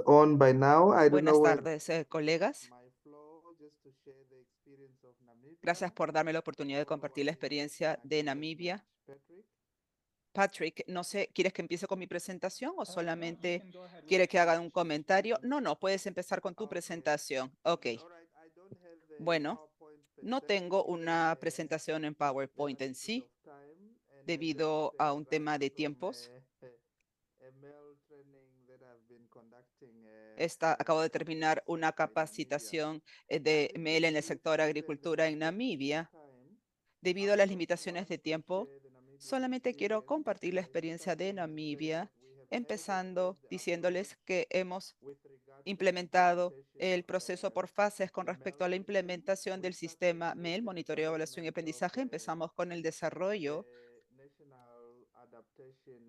on by now. I don't know Buenas where tardes, colegas. my flow, just to share the experience of Namibia. Gracias por darme la oportunidad de compartir la experiencia de Namibia. Patrick. Patrick, no sé, ¿quieres que empiece con mi presentación o No, solamente you can go ahead with quiere the que haga un presentation. comentario? No, puedes empezar con tu Okay. presentación. Ok, All right, I don't have a bueno, PowerPoint per no se, tengo una presentación en PowerPoint en because sí, of time, and I debido just a un tema de grabbed from tiempos. a mail training that I've been conducting. Acabo de for terminar months, una in Namibia. capacitación I de think MEL en el due sector to the agricultura en limitations of Namibia. time, Debido a I'm las going limitaciones de to tiempo, share the Namibian solamente quiero experience compartir la by experiencia de starting with Namibia, we have empezando edited the diciéndoles approach que hemos with regard to the implementado implementation el of proceso por fases con the respecto MEL a la system. implementación We del started sistema with MEL, the monitoreo, evaluación y development of aprendizaje. Empezamos con el desarrollo National Adaptation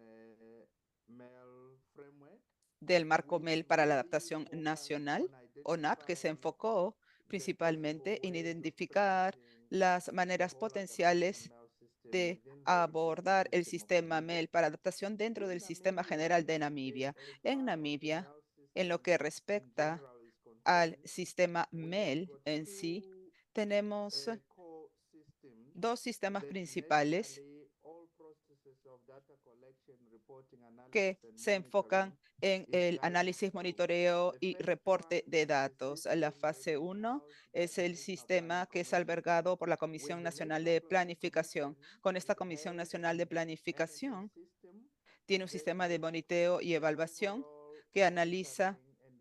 MEL Framework. del marco We MEL have para la really adaptación focused nacional, on ONAP, que se identifying enfocó the principalmente possible en ways of identificar implementing las the maneras whole adaptation potenciales MEL system de within the existing abordar el system of sistema Namibia. MEL para adaptación dentro del In sistema Namibia, general de Namibia. as En far as the Namibia, MEL en lo system que in respecta general is al concerned, sistema we have MEL got en sí, two tenemos core systems dos sistemas that principales nationally all processes of data collection, reporting, analysis, que and se enfocan monitoring en is el guided análisis, through. monitoreo The y first reporte one de is the datos. La system that fase is 1 housed by es the el National Planning sistema que es Commission. albergado por la With Comisión the Nacional National de Planning Planificación. Commission, Con esta it Comisión has Nacional de an Planificación, system tiene un that sistema de looks monitoreo y the evaluación overall que analiza monitoring and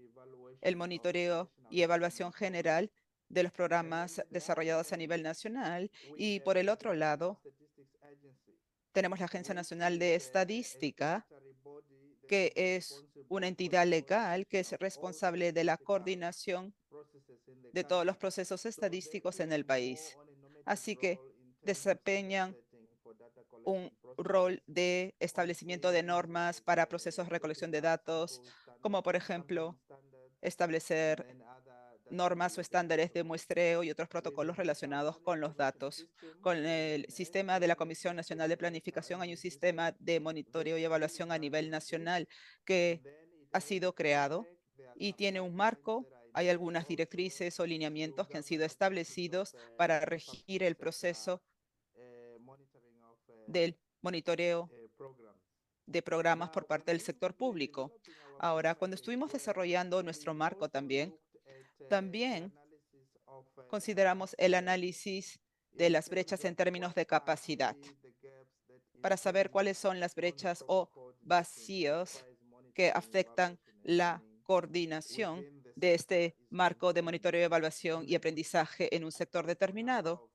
el evaluation of monitoreo national y evaluación development programs. general de los And programas on the desarrollados a other nivel hand, nacional. we Y have por el the otro National lado, Statistics Agency, tenemos la Agencia which Nacional is de a Estadística, statutory body that que is es una responsible for the entidad legal que es coordination of all responsable de la statistical coordinación processes in the de todos los country. procesos So they estadísticos en play el more país. on a normative Así que role in terms of standard desempeñan setting for data un collection rol processes, de establecimiento de normas para procesos de recolección de datos, como por ejemplo establecer normas o estándares de muestreo y otros protocolos relacionados con los datos. Con el sistema de la Comisión Nacional de Planificación hay un sistema de monitoreo y evaluación a nivel nacional que ha sido creado y tiene un marco. Hay algunas directrices o lineamientos que han sido establecidos para regir el proceso del monitoreo de programas por parte del sector público. Ahora, cuando estuvimos desarrollando nuestro marco también consideramos el análisis de las brechas en términos de capacidad para saber cuáles son las brechas o vacíos que afectan la coordinación de este marco de monitoreo, evaluación y aprendizaje en un sector determinado.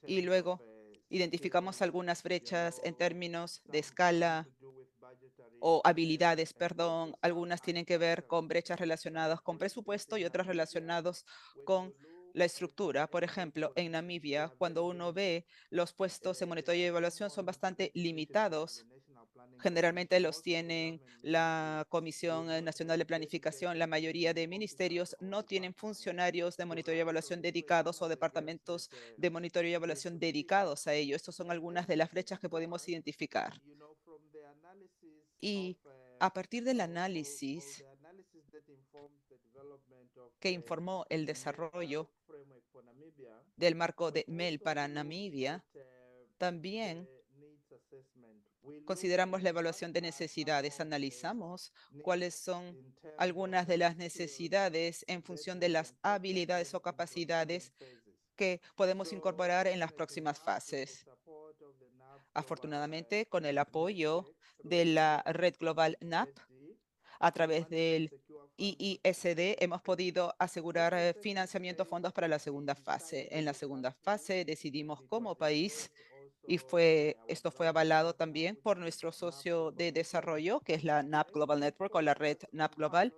Y luego identificamos algunas brechas en términos de escala o habilidades, perdón. Algunas tienen que ver con brechas relacionadas con presupuesto y otras relacionadas con la estructura. Por ejemplo, en Namibia, cuando uno ve los puestos en monitoreo y evaluación son bastante limitados. Generalmente los tienen la Comisión Nacional de Planificación. La mayoría de ministerios no tienen funcionarios de monitoreo y evaluación dedicados o departamentos de monitoreo y evaluación dedicados a ello. Estas son algunas de las brechas que podemos identificar. Y a partir del análisis que informó el desarrollo del marco de MEL para Namibia, también consideramos la evaluación de necesidades. Analizamos cuáles son algunas de las necesidades en función de las habilidades o capacidades que podemos incorporar en las próximas fases. Afortunadamente, con el apoyo de la red global NAP, a través del IISD, hemos podido asegurar financiamiento fondos para la segunda fase. En la segunda fase decidimos como país, y esto fue avalado también por nuestro socio de desarrollo, que es la NAP Global Network o la red NAP Global,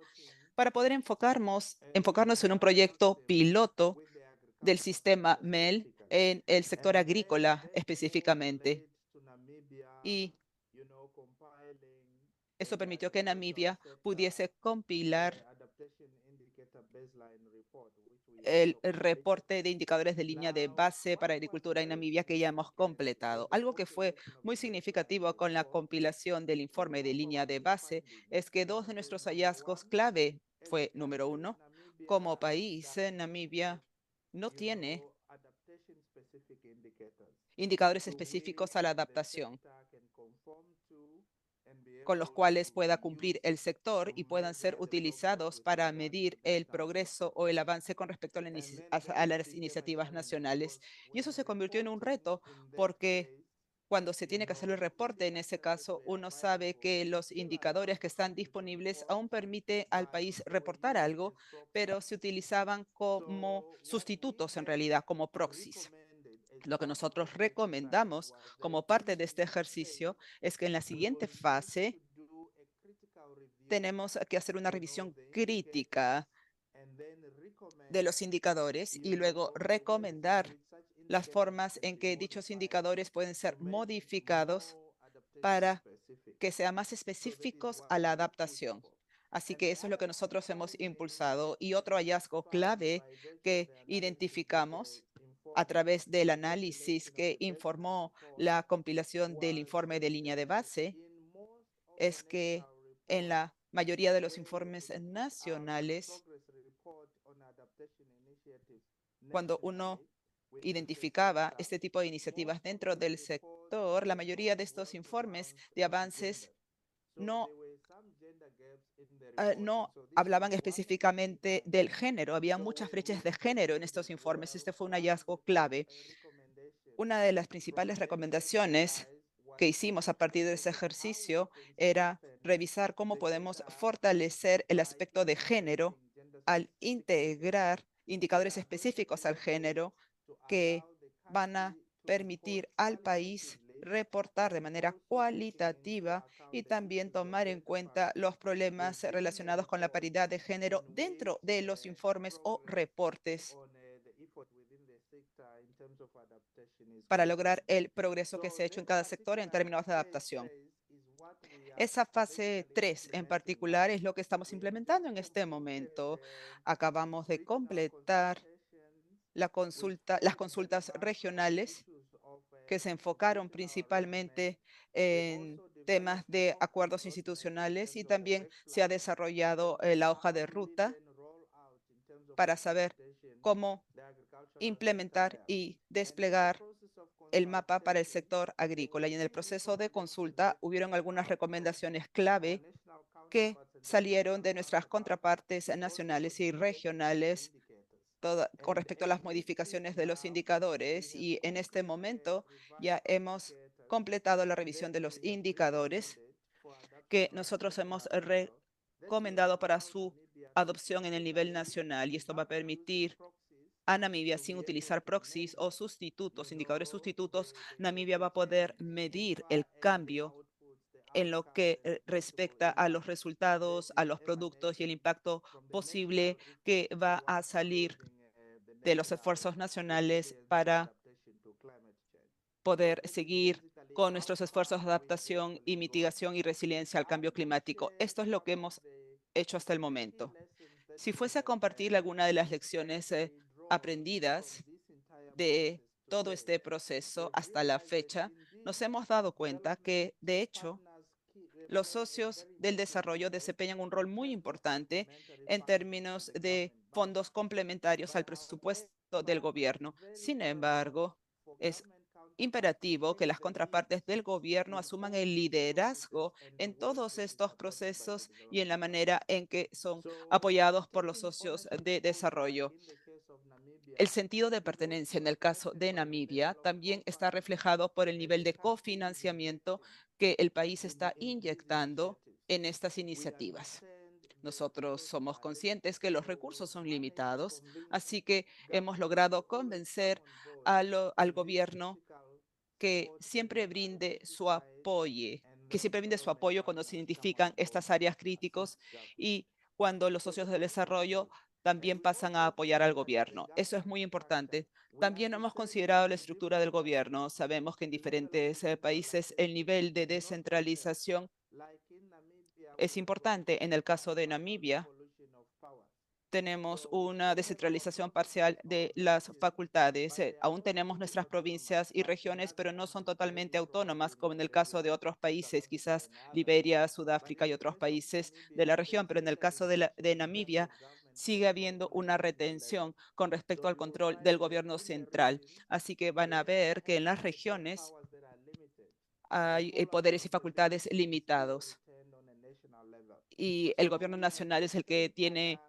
para poder enfocarnos en un proyecto piloto del sistema MEL en el sector agrícola específicamente. Y eso permitió que Namibia pudiese compilar el reporte de indicadores de línea de base para agricultura en Namibia que ya hemos completado. Algo que fue muy significativo con la compilación del informe de línea de base es que dos de nuestros hallazgos clave fue, número uno, como país, Namibia no tiene indicadores específicos a la adaptación con los cuales pueda cumplir el sector y puedan ser utilizados para medir el progreso o el avance con respecto a las iniciativas nacionales. Y eso se convirtió en un reto porque cuando se tiene que hacer el reporte, en ese caso, uno sabe que los indicadores que están disponibles aún permite al país reportar algo, pero se utilizaban como sustitutos en realidad, como proxies. Lo que nosotros recomendamos como parte de este ejercicio es que en la siguiente fase tenemos que hacer una revisión crítica de los indicadores y luego recomendar las formas en que dichos indicadores pueden ser modificados para que sean más específicos a la adaptación. Así que eso es lo que nosotros hemos impulsado. Y otro hallazgo clave que identificamos a través del análisis que informó la compilación del informe de línea de base es que en la mayoría de los informes nacionales, cuando uno identificaba este tipo de iniciativas dentro del sector, la mayoría de estos informes de avances no hablaban específicamente del género. Había muchas brechas de género en estos informes. Este fue un hallazgo clave. Una de las principales recomendaciones que hicimos a partir de ese ejercicio era revisar cómo podemos fortalecer el aspecto de género al integrar indicadores específicos al género que van a permitir al país reportar de manera cualitativa y también tomar en cuenta los problemas relacionados con la paridad de género dentro de los informes o reportes para lograr el progreso que se ha hecho en cada sector en términos de adaptación. Esa fase 3 en particular es lo que estamos implementando en este momento. Acabamos de completar las consultas regionales que se enfocaron principalmente en temas de acuerdos institucionales, y también se ha desarrollado la hoja de ruta para saber cómo implementar y desplegar el mapa para el sector agrícola. Y en el proceso de consulta hubieron algunas recomendaciones clave que salieron de nuestras contrapartes nacionales y regionales con respecto a las modificaciones de los indicadores. Y en este momento ya hemos completado la revisión de los indicadores que nosotros hemos recomendado para su adopción en el nivel nacional. Y esto va a permitir a Namibia, sin utilizar proxies o sustitutos, indicadores sustitutos, Namibia va a poder medir el cambio en lo que respecta a los resultados, a los productos y el impacto posible que va a salir de los esfuerzos nacionales para poder seguir con nuestros esfuerzos de adaptación y mitigación y resiliencia al cambio climático. Esto es lo que hemos hecho hasta el momento. Si fuese a compartir alguna de las lecciones aprendidas de todo este proceso hasta la fecha, nos hemos dado cuenta que, de hecho, los socios del desarrollo desempeñan un rol muy importante en términos de fondos complementarios al presupuesto del gobierno. Sin embargo, es imperativo que las contrapartes del gobierno asuman el liderazgo en todos estos procesos y en la manera en que son apoyados por los socios de desarrollo. El sentido de pertenencia en el caso de Namibia también está reflejado por el nivel de cofinanciamiento que el país está inyectando en estas iniciativas. Nosotros somos conscientes que los recursos son limitados, así que hemos logrado convencer al gobierno que siempre brinde su apoyo cuando se identifican estas áreas críticos y cuando los socios del desarrollo también pasan a apoyar al gobierno. Eso es muy importante. También hemos considerado la estructura del gobierno. Sabemos que en diferentes países el nivel de descentralización es importante. En el caso de Namibia, tenemos una descentralización parcial de las facultades. Aún tenemos nuestras provincias y regiones, pero no son totalmente autónomas, como en el caso de otros países, quizás Liberia, Sudáfrica y otros países de la región. Pero en el caso de Namibia, sigue habiendo una retención con respecto al control del gobierno central. Así que van a ver que en las regiones hay poderes y facultades limitados. Y el gobierno nacional es el que tiene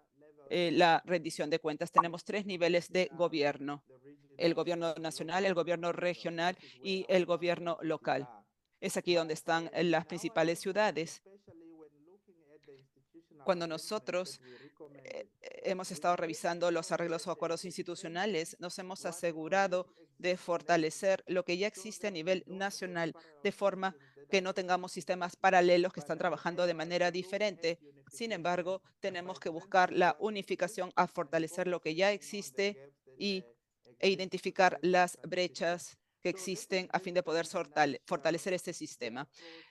la rendición de cuentas. Tenemos 3 niveles de gobierno: el gobierno nacional, el gobierno regional y el gobierno local. Es aquí donde están las principales ciudades. Cuando nosotros hemos estado revisando los arreglos o acuerdos institucionales, nos hemos asegurado de fortalecer lo que ya existe a nivel nacional, de forma que no tengamos sistemas paralelos que están trabajando de manera diferente. Sin embargo, tenemos que buscar la unificación a fortalecer lo que ya existe e identificar las brechas que existen a fin de poder fortalecer este sistema.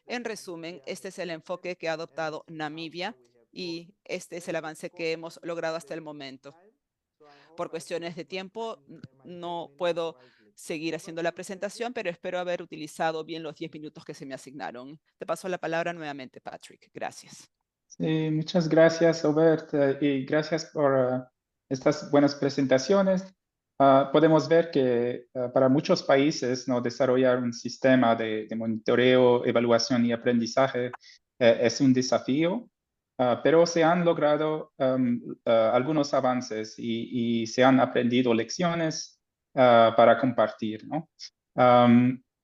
En resumen, este es el enfoque que ha adoptado Namibia y este es el avance que hemos logrado hasta el momento. Por cuestiones de tiempo, no puedo seguir haciendo la presentación, pero espero haber utilizado bien los 10 minutos que se me asignaron. Te paso la palabra nuevamente, Patrick. Gracias. Sí, muchas gracias, Robert, y gracias por estas buenas presentaciones. Podemos ver que para muchos países, ¿no?, desarrollar un sistema de monitoreo, evaluación y aprendizaje es un desafío, pero se han logrado algunos avances y se han aprendido lecciones para compartir, ¿no?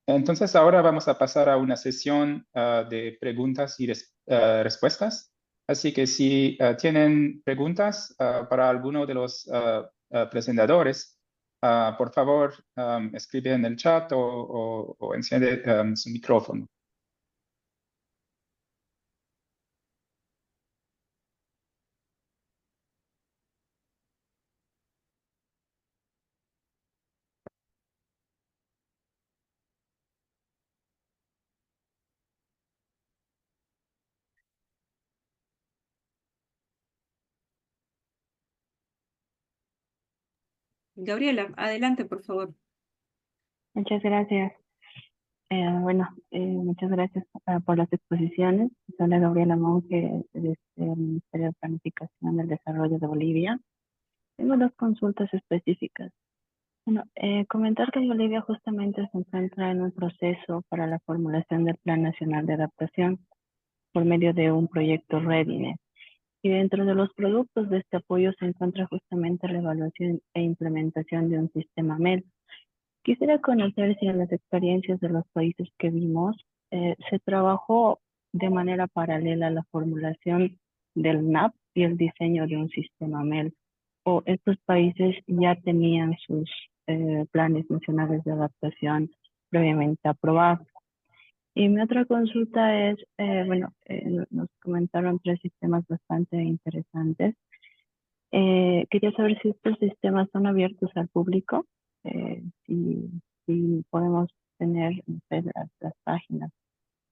Entonces ahora vamos a pasar a una sesión de preguntas y respuestas. Así que si tienen preguntas para alguno de los presentadores, por favor, escribe en el chat o enciende su micrófono. Gabriela, adelante, por favor. Muchas gracias. Muchas gracias por las exposiciones. Soy la Gabriela Monge desde el Ministerio de Planificación del Desarrollo de Bolivia. Tengo dos consultas específicas. Comentar que Bolivia justamente se encuentra en un proceso para la formulación del Plan Nacional de Adaptación por medio de un proyecto Readiness. Y dentro de los productos de este apoyo se encuentra justamente la evaluación e implementación de un sistema MEL. Quisiera conocer si en las experiencias de los países que vimos se trabajó de manera paralela a la formulación del NAP y el diseño de un sistema MEL, o estos países ya tenían sus planes nacionales de adaptación previamente aprobados. Y mi otra consulta es, nos comentaron 3 sistemas bastante interesantes. Quería saber si estos sistemas son abiertos al público, si podemos tener, no sé, las páginas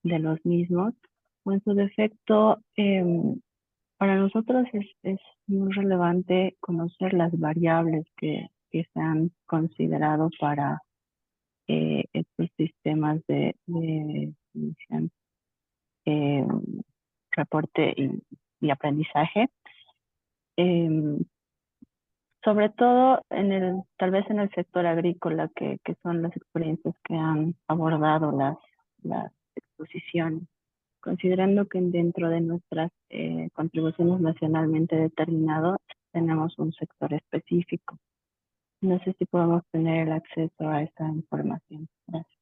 de los mismos, o en su defecto, para nosotros es muy relevante conocer las variables que se han considerado para estos sistemas de medición, reporte y aprendizaje. Sobre todo tal vez en el sector agrícola, que son las experiencias que han abordado las exposiciones, considerando que dentro de nuestras contribuciones nacionalmente determinadas tenemos un sector específico. No sé si podemos tener el acceso a esa información. Gracias.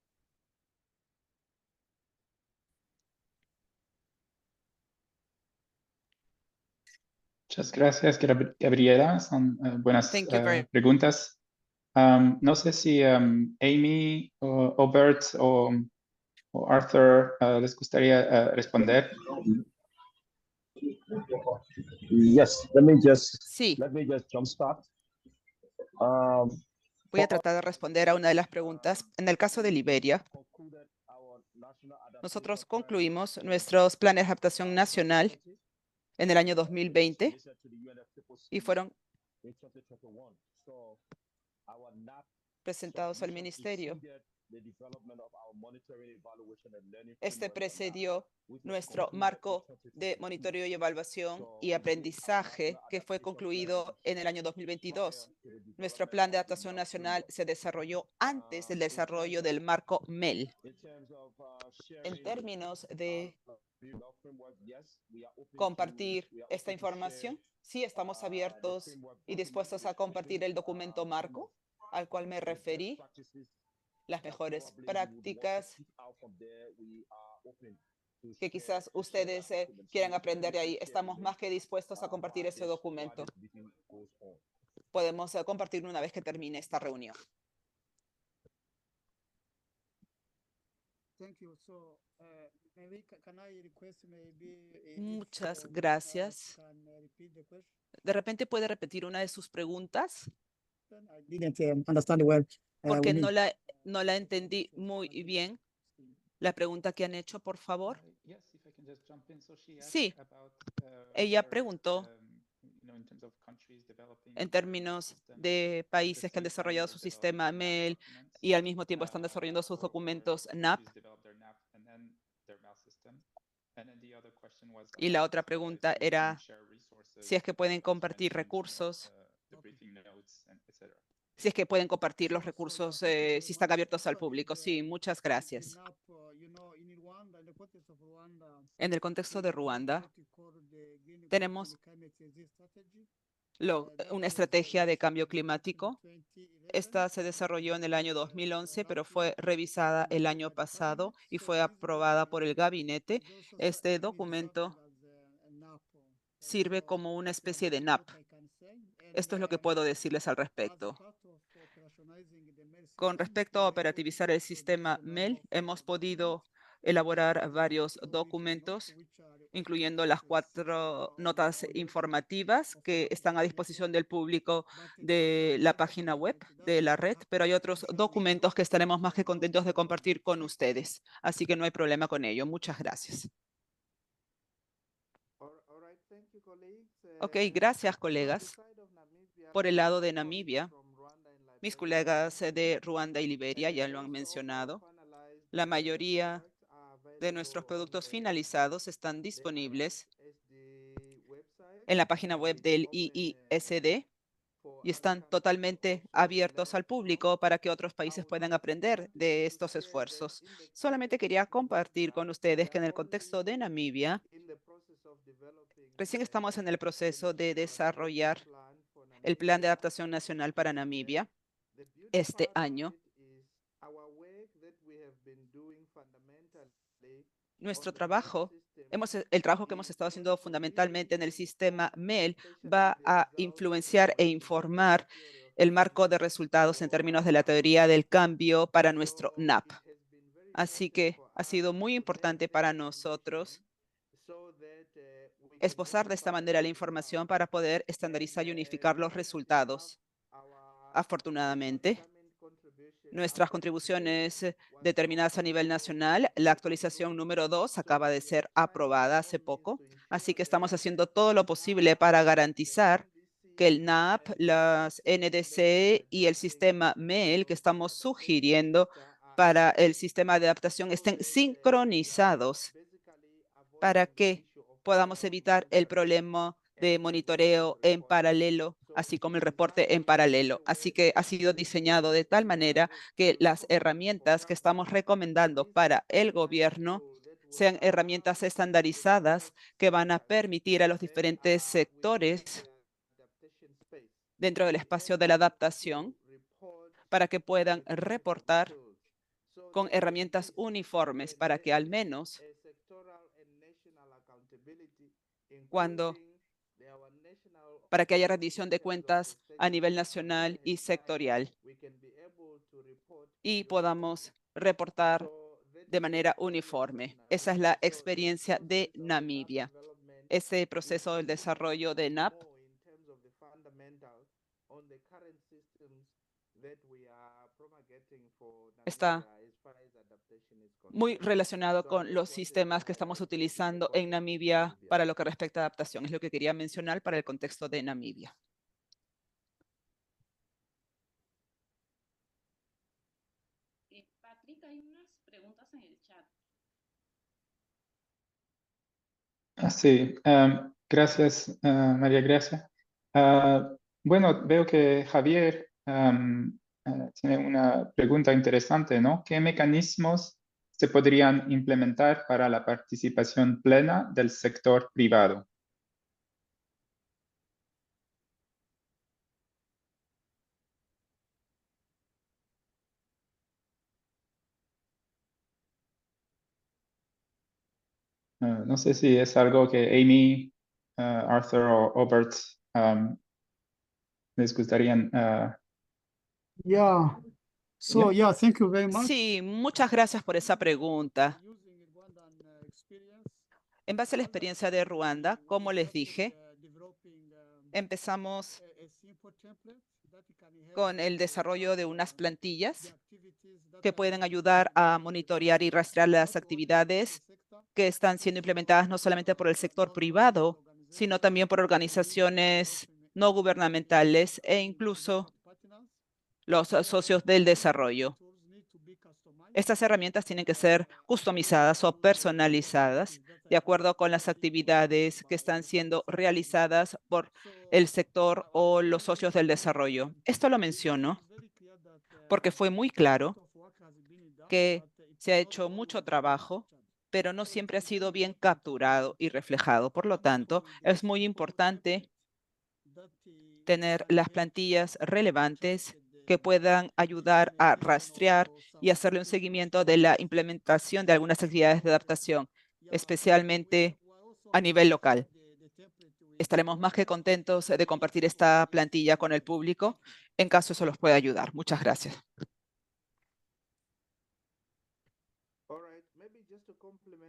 Muchas gracias, Gabriela. Son buenas Thank you very preguntas. No sé si Amy o Bert o Arthur les gustaría responder. Yes, Sí, let me just jumpstart. voy a tratar de responder a una de las preguntas. En el caso de Liberia, nosotros concluimos nuestros planes de adaptación nacional en el año 2020 y fueron presentados al ministerio. Este precedió nuestro marco de monitoreo y evaluación y aprendizaje que fue concluido en el año 2022. Nuestro plan de adaptación nacional se desarrolló antes del desarrollo del marco MEL. En términos de compartir esta información, sí estamos abiertos y dispuestos a compartir el documento marco al cual me referí, las mejores prácticas que quizás ustedes quieran aprender de ahí. Estamos más que dispuestos a compartir ese documento. Podemos compartirlo una vez que termine esta reunión. Muchas gracias. ¿De repente puede repetir una de sus preguntas? Porque no la entendí muy bien. La pregunta que han hecho, por favor. Sí, ella preguntó en términos de países que han desarrollado su sistema MEL y al mismo tiempo están desarrollando sus documentos NAP. Y la otra pregunta era si es que pueden compartir recursos, si es que pueden compartir los recursos, si están abiertos al público. Sí, muchas gracias. En el contexto de Ruanda, tenemos una estrategia de cambio climático. Esta se desarrolló en el año 2011, pero fue revisada el año pasado y fue aprobada por el gabinete. Este documento sirve como una especie de NAP. Esto es lo que puedo decirles al respecto. Con respecto a operativizar el sistema MEL, hemos podido elaborar varios documentos, incluyendo las 4 notas informativas que están a disposición del público de la página web de la red, pero hay otros documentos que estaremos más que contentos de compartir con ustedes. Así que no hay problema con ello. Muchas gracias. Ok, gracias, colegas. Por el lado de Namibia, Mis colegas de Ruanda y Liberia ya lo han mencionado. La mayoría de nuestros productos finalizados están disponibles en la página web del IISD y están totalmente abiertos al público para que otros países puedan aprender de estos esfuerzos. Solamente quería compartir con ustedes que en el contexto de Namibia, recién estamos en el proceso de desarrollar el Plan de Adaptación Nacional para Namibia este año. Nuestro trabajo, el trabajo que hemos estado haciendo fundamentalmente en el sistema MEL va a influenciar e informar el marco de resultados en términos de la teoría del cambio para nuestro NAP. Así que ha sido muy importante para nosotros esbozar de esta manera la información para poder estandarizar y unificar los resultados. Afortunadamente, nuestras contribuciones determinadas a nivel nacional, la actualización número 2 acaba de ser aprobada hace poco, así que estamos haciendo todo lo posible para garantizar que el NAP, las NDC y el sistema MEL que estamos sugiriendo para el sistema de adaptación estén sincronizados para que podamos evitar el problema de monitoreo en paralelo, así como el reporte en paralelo. Así que ha sido diseñado de tal manera que las herramientas que estamos recomendando para el gobierno sean herramientas estandarizadas que van a permitir a los diferentes sectores dentro del espacio de la adaptación para que puedan reportar con herramientas uniformes para que al menos para que haya rendición de cuentas a nivel nacional y sectorial y podamos reportar de manera uniforme. Esa es la experiencia de Namibia. Ese proceso del desarrollo de NAP está muy relacionado con los sistemas que estamos utilizando en Namibia para lo que respecta a adaptación. Es lo que quería mencionar para el contexto de Namibia. Patrick, hay unas preguntas en el chat. Sí, gracias, María Gracia. Bueno, veo que Javier tiene una pregunta interesante, ¿no? ¿Qué mecanismos se podrían implementar para la participación plena del sector privado? No sé si es algo que Amy, Arthur o Robert les gustaría. Yeah. So, yeah, thank you very much. Sí, muchas gracias por esa pregunta. Using the Rwandan experience, En base a la experiencia de Ruanda, como les dije, developing empezamos a simple template that can help con el desarrollo de unas the plantillas activities that que are pueden being ayudar a monitorear y rastrear las not only actividades the sector, que están siendo implementadas no solamente por el sector privado, sino también por organizaciones no gubernamentales e incluso partners. los socios del desarrollo. Tools need to be customized Estas herramientas tienen que ser customizadas o personalizadas de acuerdo con las actividades que están siendo realizadas por el sector o los socios del desarrollo. Esto lo menciono porque fue muy claro que se ha hecho mucho trabajo, pero no siempre ha sido bien capturado y reflejado. Por lo tanto, es muy importante tener las plantillas relevantes que puedan ayudar a rastrear y hacerle un seguimiento de la implementación de algunas actividades de adaptación, especialmente a nivel local. Estaremos más que contentos de compartir esta plantilla con el público en caso eso los pueda ayudar. Muchas gracias.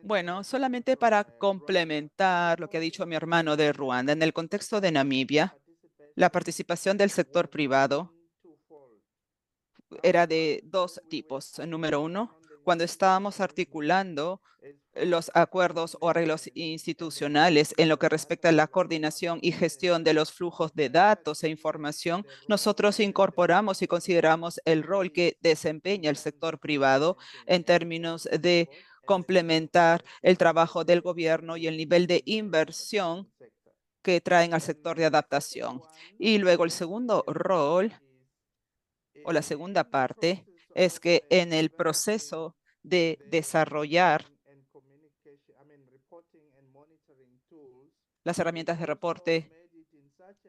Bueno, solamente para complementar lo que ha dicho mi hermano de Ruanda, en el contexto de Namibia, la participación del sector privado era de dos tipos. Número uno, Cuando estábamos articulando los acuerdos o arreglos institucionales en lo que respecta a la coordinación y gestión de los flujos de datos e información, nosotros incorporamos y consideramos el rol que desempeña el sector privado en términos de complementar el trabajo del gobierno y el nivel de inversión que traen al sector de adaptación. Y luego el segundo rol o la segunda parte es que en el proceso de desarrollar las herramientas de reporte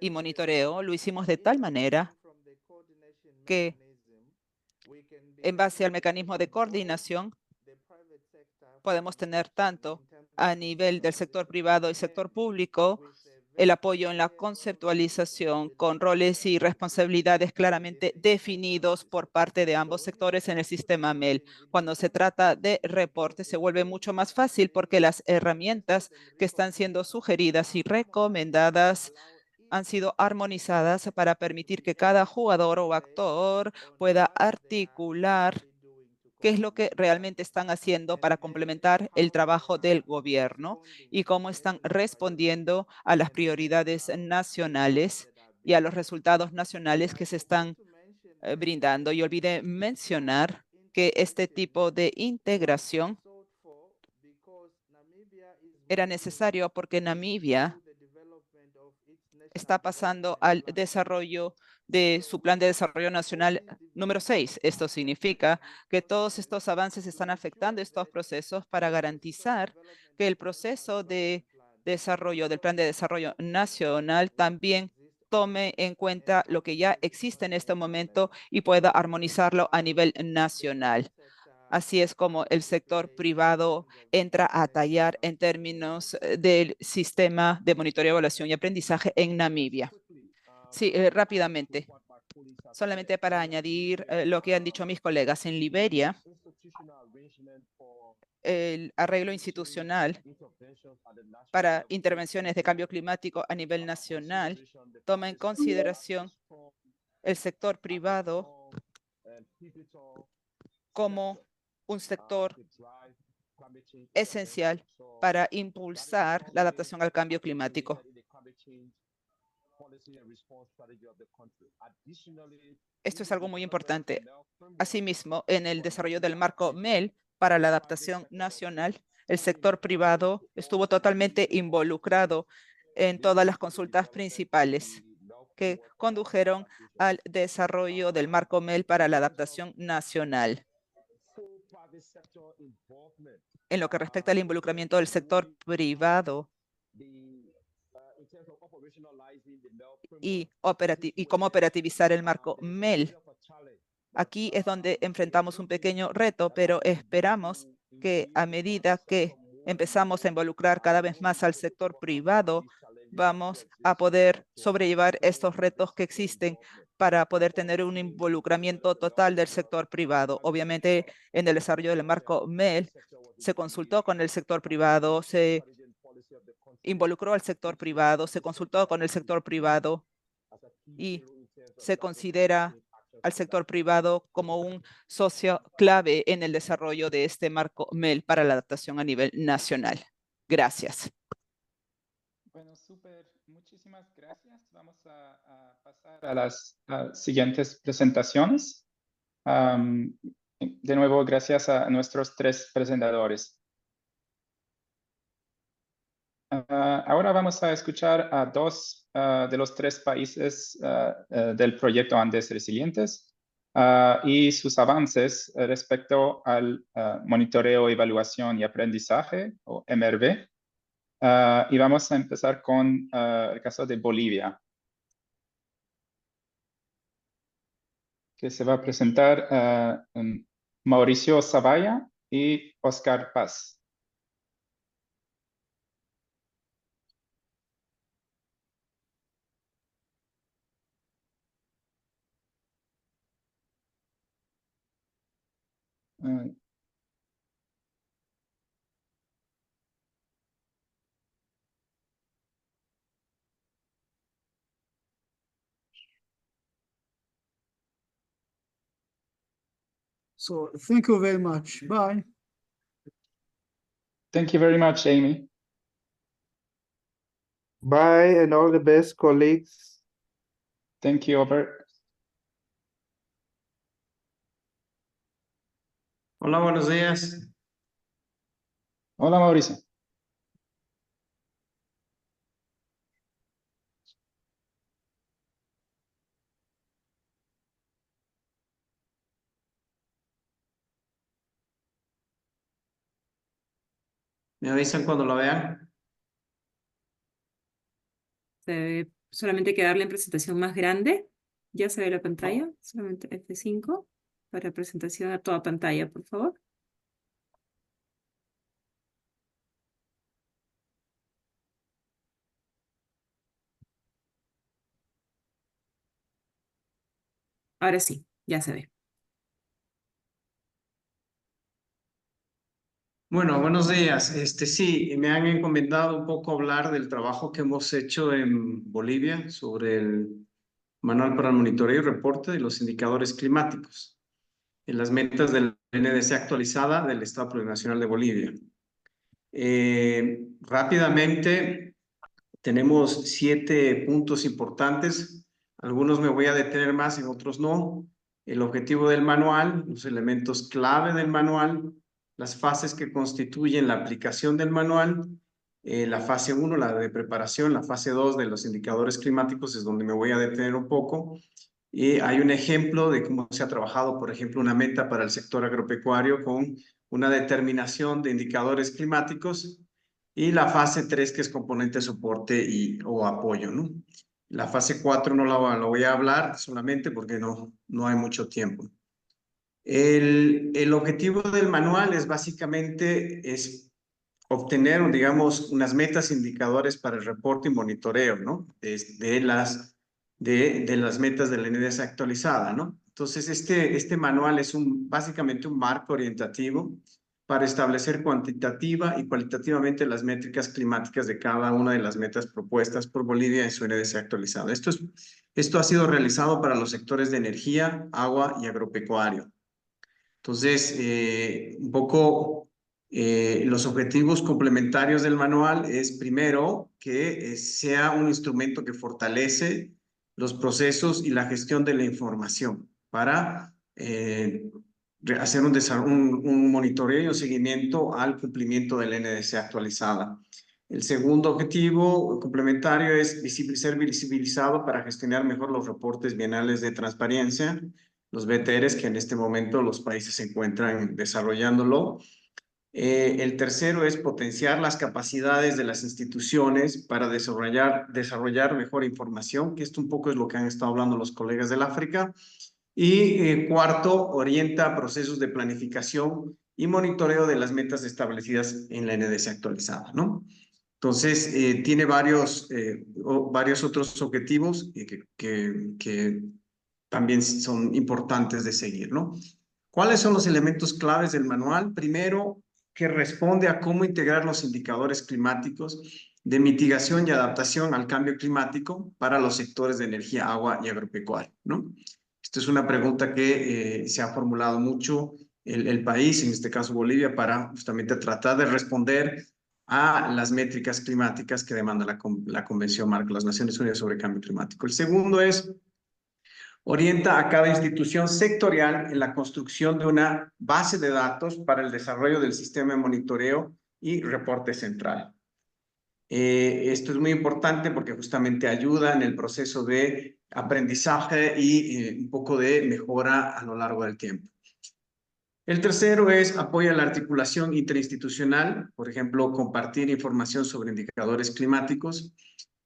y monitoreo, lo hicimos de tal manera que en base al mecanismo de coordinación podemos tener tanto a nivel del sector privado y sector público el apoyo en la conceptualización con roles y responsabilidades claramente definidos por parte de ambos sectores en el sistema MEL. Cuando se trata de reporte se vuelve mucho más fácil porque las herramientas que están siendo sugeridas y recomendadas han sido armonizadas para permitir que cada jugador o actor pueda articular qué es lo que realmente están haciendo para complementar el trabajo del gobierno y cómo están respondiendo a las prioridades nacionales y a los resultados nacionales que se están brindando. Y olvidé mencionar que este tipo de integración era necesario porque Namibia está pasando al desarrollo de su plan de desarrollo nacional número 6. Esto significa que todos estos avances están afectando estos procesos para garantizar que el proceso de desarrollo del plan de desarrollo nacional también tome en cuenta lo que ya existe en este momento y pueda armonizarlo a nivel nacional. Así es como el sector privado entra a tallar en términos del sistema de monitoreo, evaluación y aprendizaje en Namibia. Sí, rápidamente, solamente para añadir lo que han dicho mis colegas. En Liberia, el arreglo institucional para intervenciones de cambio climático a nivel nacional toma en consideración el sector privado como un sector esencial para impulsar la adaptación al cambio climático. Esto es algo muy importante. Asimismo, en el desarrollo del marco MEL para la adaptación nacional, el sector privado estuvo totalmente involucrado en todas las consultas principales que condujeron al desarrollo del marco MEL para la adaptación nacional. En lo que respecta al involucramiento del sector privado y cómo operativizar el marco MEL. Aquí es donde enfrentamos un pequeño reto, pero esperamos que a medida que empezamos a involucrar cada vez más al sector privado, vamos a poder sobrellevar estos retos que existen para poder tener un involucramiento total del sector privado. Obviamente, en el desarrollo del marco MEL, se consultó con el sector privado, se involucró al sector privado, se consultó con el sector privado y se considera al sector privado como un socio clave en el desarrollo de este marco MEL para la adaptación a nivel nacional. Gracias. Bueno, súper. Muchísimas gracias. Vamos a pasar a las siguientes presentaciones. De nuevo, gracias a nuestros tres presentadores. Ahora vamos a escuchar a dos de los tres países del proyecto Andes Resilientes y sus avances respecto al monitoreo, evaluación y aprendizaje, o MRV. Y vamos a empezar con el caso de Bolivia, que se va a presentar Mauricio Zavalla y Oscar Paz. So thank you very much. Bye. Thank you very much, Amy. Bye and all the best, colleagues. Thank you, Albert. Hola, buenos días. Hola, Mauricio. Me avisan cuando lo vean. Solamente hay que darle en presentación más grande. Ya se ve la pantalla. Solamente F5 para presentación a toda pantalla, por favor. Ahora sí, ya se ve. Bueno, buenos días. Sí, me han encomendado un poco hablar del trabajo que hemos hecho en Bolivia sobre el Manual para el Monitoreo y Reporte de los Indicadores Climáticos en las metas de la NDC actualizada del Estado Plurinacional de Bolivia. Rápidamente, tenemos 7 puntos importantes. Algunos me voy a detener más, en otros no. El objetivo del manual, los elementos clave del manual, las fases que constituyen la aplicación del manual, la fase 1, la de preparación, la fase 2 de los indicadores climáticos es donde me voy a detener un poco. Y hay un ejemplo de cómo se ha trabajado, por ejemplo, una meta para el sector agropecuario con una determinación de indicadores climáticos y la fase 3 que es componente de soporte o apoyo, ¿no? La fase 4 no la voy a hablar solamente porque no hay mucho tiempo. El objetivo del manual es básicamente obtener, digamos, unas metas indicadores para el reporte y monitoreo, ¿no? De las metas de la NDC actualizada, ¿no? Entonces, este manual es básicamente un marco orientativo para establecer cuantitativa y cualitativamente las métricas climáticas de cada una de las metas propuestas por Bolivia en su NDC actualizada. Esto ha sido realizado para los sectores de energía, agua y agropecuario. Entonces, un poco los objetivos complementarios del manual es, primero, que sea un instrumento que fortalece los procesos y la gestión de la información para hacer un monitoreo y un seguimiento al cumplimiento del NDC actualizada. El segundo objetivo complementario es ser visibilizado para gestionar mejor los reportes bienales de transparencia, los BTRs que en este momento los países se encuentran desarrollándolo. El tercero es potenciar las capacidades de las instituciones para desarrollar mejor información, que esto un poco es lo que han estado hablando los colegas del África. Y cuarto, orienta procesos de planificación y monitoreo de las metas establecidas en la NDC actualizada, ¿no? Entonces, tiene varios otros objetivos que también son importantes de seguir, ¿no? ¿Cuáles son los elementos claves del manual? Primero, que responde a cómo integrar los indicadores climáticos de mitigación y adaptación al cambio climático para los sectores de energía, agua y agropecuario, ¿no? Esta es una pregunta que se ha formulado mucho el país, en este caso Bolivia, para justamente tratar de responder a las métricas climáticas que demanda la Convención Marco de las Naciones Unidas sobre Cambio Climático. El segundo es orienta a cada institución sectorial en la construcción de una base de datos para el desarrollo del sistema de monitoreo y reporte central. Esto es muy importante porque justamente ayuda en el proceso de aprendizaje y un poco de mejora a lo largo del tiempo. El tercero es apoya la articulación interinstitucional, por ejemplo, compartir información sobre indicadores climáticos,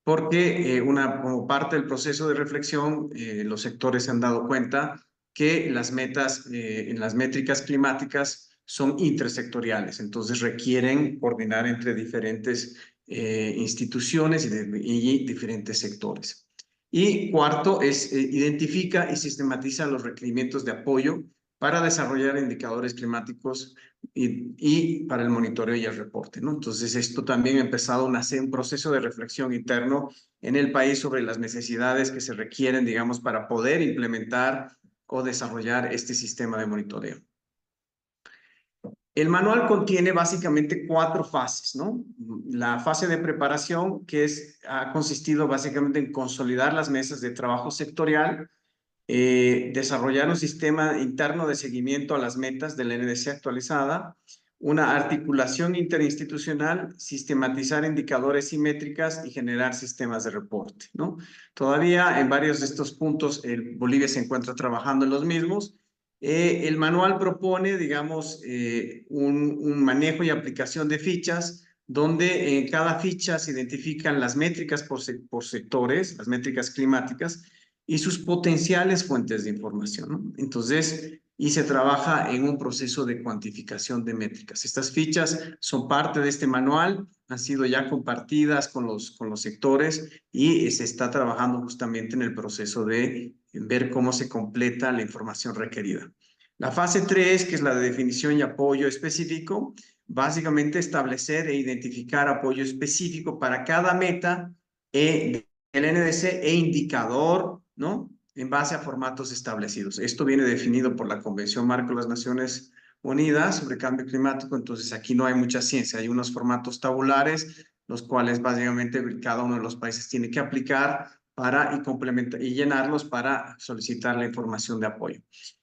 porque como parte del proceso de reflexión, los sectores se han dado cuenta que las metas en las métricas climáticas son intersectoriales, entonces requieren coordinar entre diferentes instituciones y diferentes sectores. Y cuarto es identifica y sistematiza los requerimientos de apoyo para desarrollar indicadores climáticos y para el monitoreo y el reporte, ¿no? Entonces, esto también ha empezado a nacer un proceso de reflexión interno en el país sobre las necesidades que se requieren, digamos, para poder implementar o desarrollar este sistema de monitoreo. El manual contiene básicamente 4 fases, ¿no? La fase de preparación, que ha consistido básicamente en consolidar las mesas de trabajo sectorial, desarrollar un sistema interno de seguimiento a las metas de la NDC actualizada, una articulación interinstitucional, sistematizar indicadores y métricas y generar sistemas de reporte, ¿no? Todavía en varios de estos puntos Bolivia se encuentra trabajando en los mismos. El manual propone, digamos, un manejo y aplicación de fichas, donde en cada ficha se identifican las métricas por sectores, las métricas climáticas, y sus potenciales fuentes de información, ¿no? Entonces, y se trabaja en un proceso de cuantificación de métricas. Estas fichas son parte de este manual, han sido ya compartidas con los sectores y se está trabajando justamente en el proceso de ver cómo se completa la información requerida. La fase 3, que es la de definición y apoyo específico, básicamente establecer e identificar apoyo específico para cada meta del NDC e indicador, ¿no? En base a formatos establecidos. Esto viene definido por la Convención Marco de las Naciones Unidas sobre Cambio Climático, entonces aquí no hay mucha ciencia, hay unos formatos tabulares, los cuales básicamente cada uno de los países tiene que aplicar para complementar y llenarlos para solicitar la información de apoyo.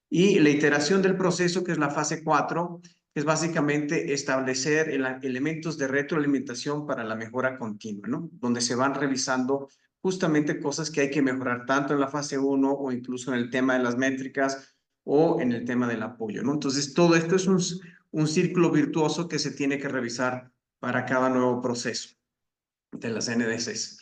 Y la iteración del proceso, que es la fase 4, que es básicamente establecer elementos de retroalimentación para la mejora continua, ¿no? Donde se van revisando justamente cosas que hay que mejorar tanto en la fase 1 o incluso en el tema de las métricas o en el tema del apoyo, ¿no? Entonces, todo esto es un círculo virtuoso que se tiene que revisar para cada nuevo proceso de las NDCs.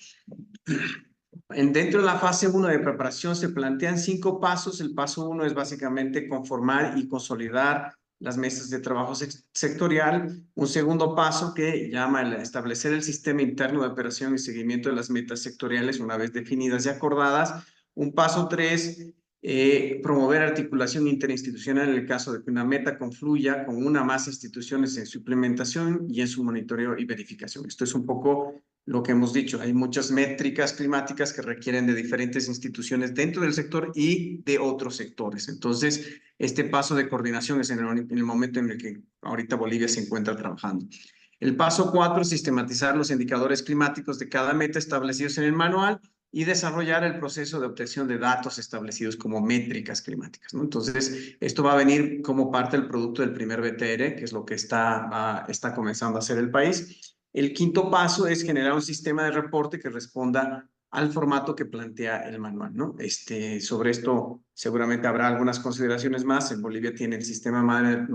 Dentro de la fase 1 de preparación se plantean 5 pasos. El paso 1 es básicamente conformar y consolidar las mesas de trabajo sectorial. Un segundo paso que llama establecer el sistema interno de operación y seguimiento de las metas sectoriales una vez definidas y acordadas. Un paso 3, promover articulación interinstitucional en el caso de que una meta confluya con una o más instituciones en su implementación y en su monitoreo y verificación. Esto es un poco lo que hemos dicho, hay muchas métricas climáticas que requieren de diferentes instituciones dentro del sector y de otros sectores. Entonces, este paso de coordinación es en el momento en el que ahorita Bolivia se encuentra trabajando. El paso 4, sistematizar los indicadores climáticos de cada meta establecidos en el manual y desarrollar el proceso de obtención de datos establecidos como métricas climáticas, ¿no? Entonces, esto va a venir como parte del producto del primer BTR, que es lo que está comenzando a hacer el país. El quinto paso es generar un sistema de reporte que responda al formato que plantea el manual, ¿no? Sobre esto seguramente habrá algunas consideraciones más. En Bolivia tiene el sistema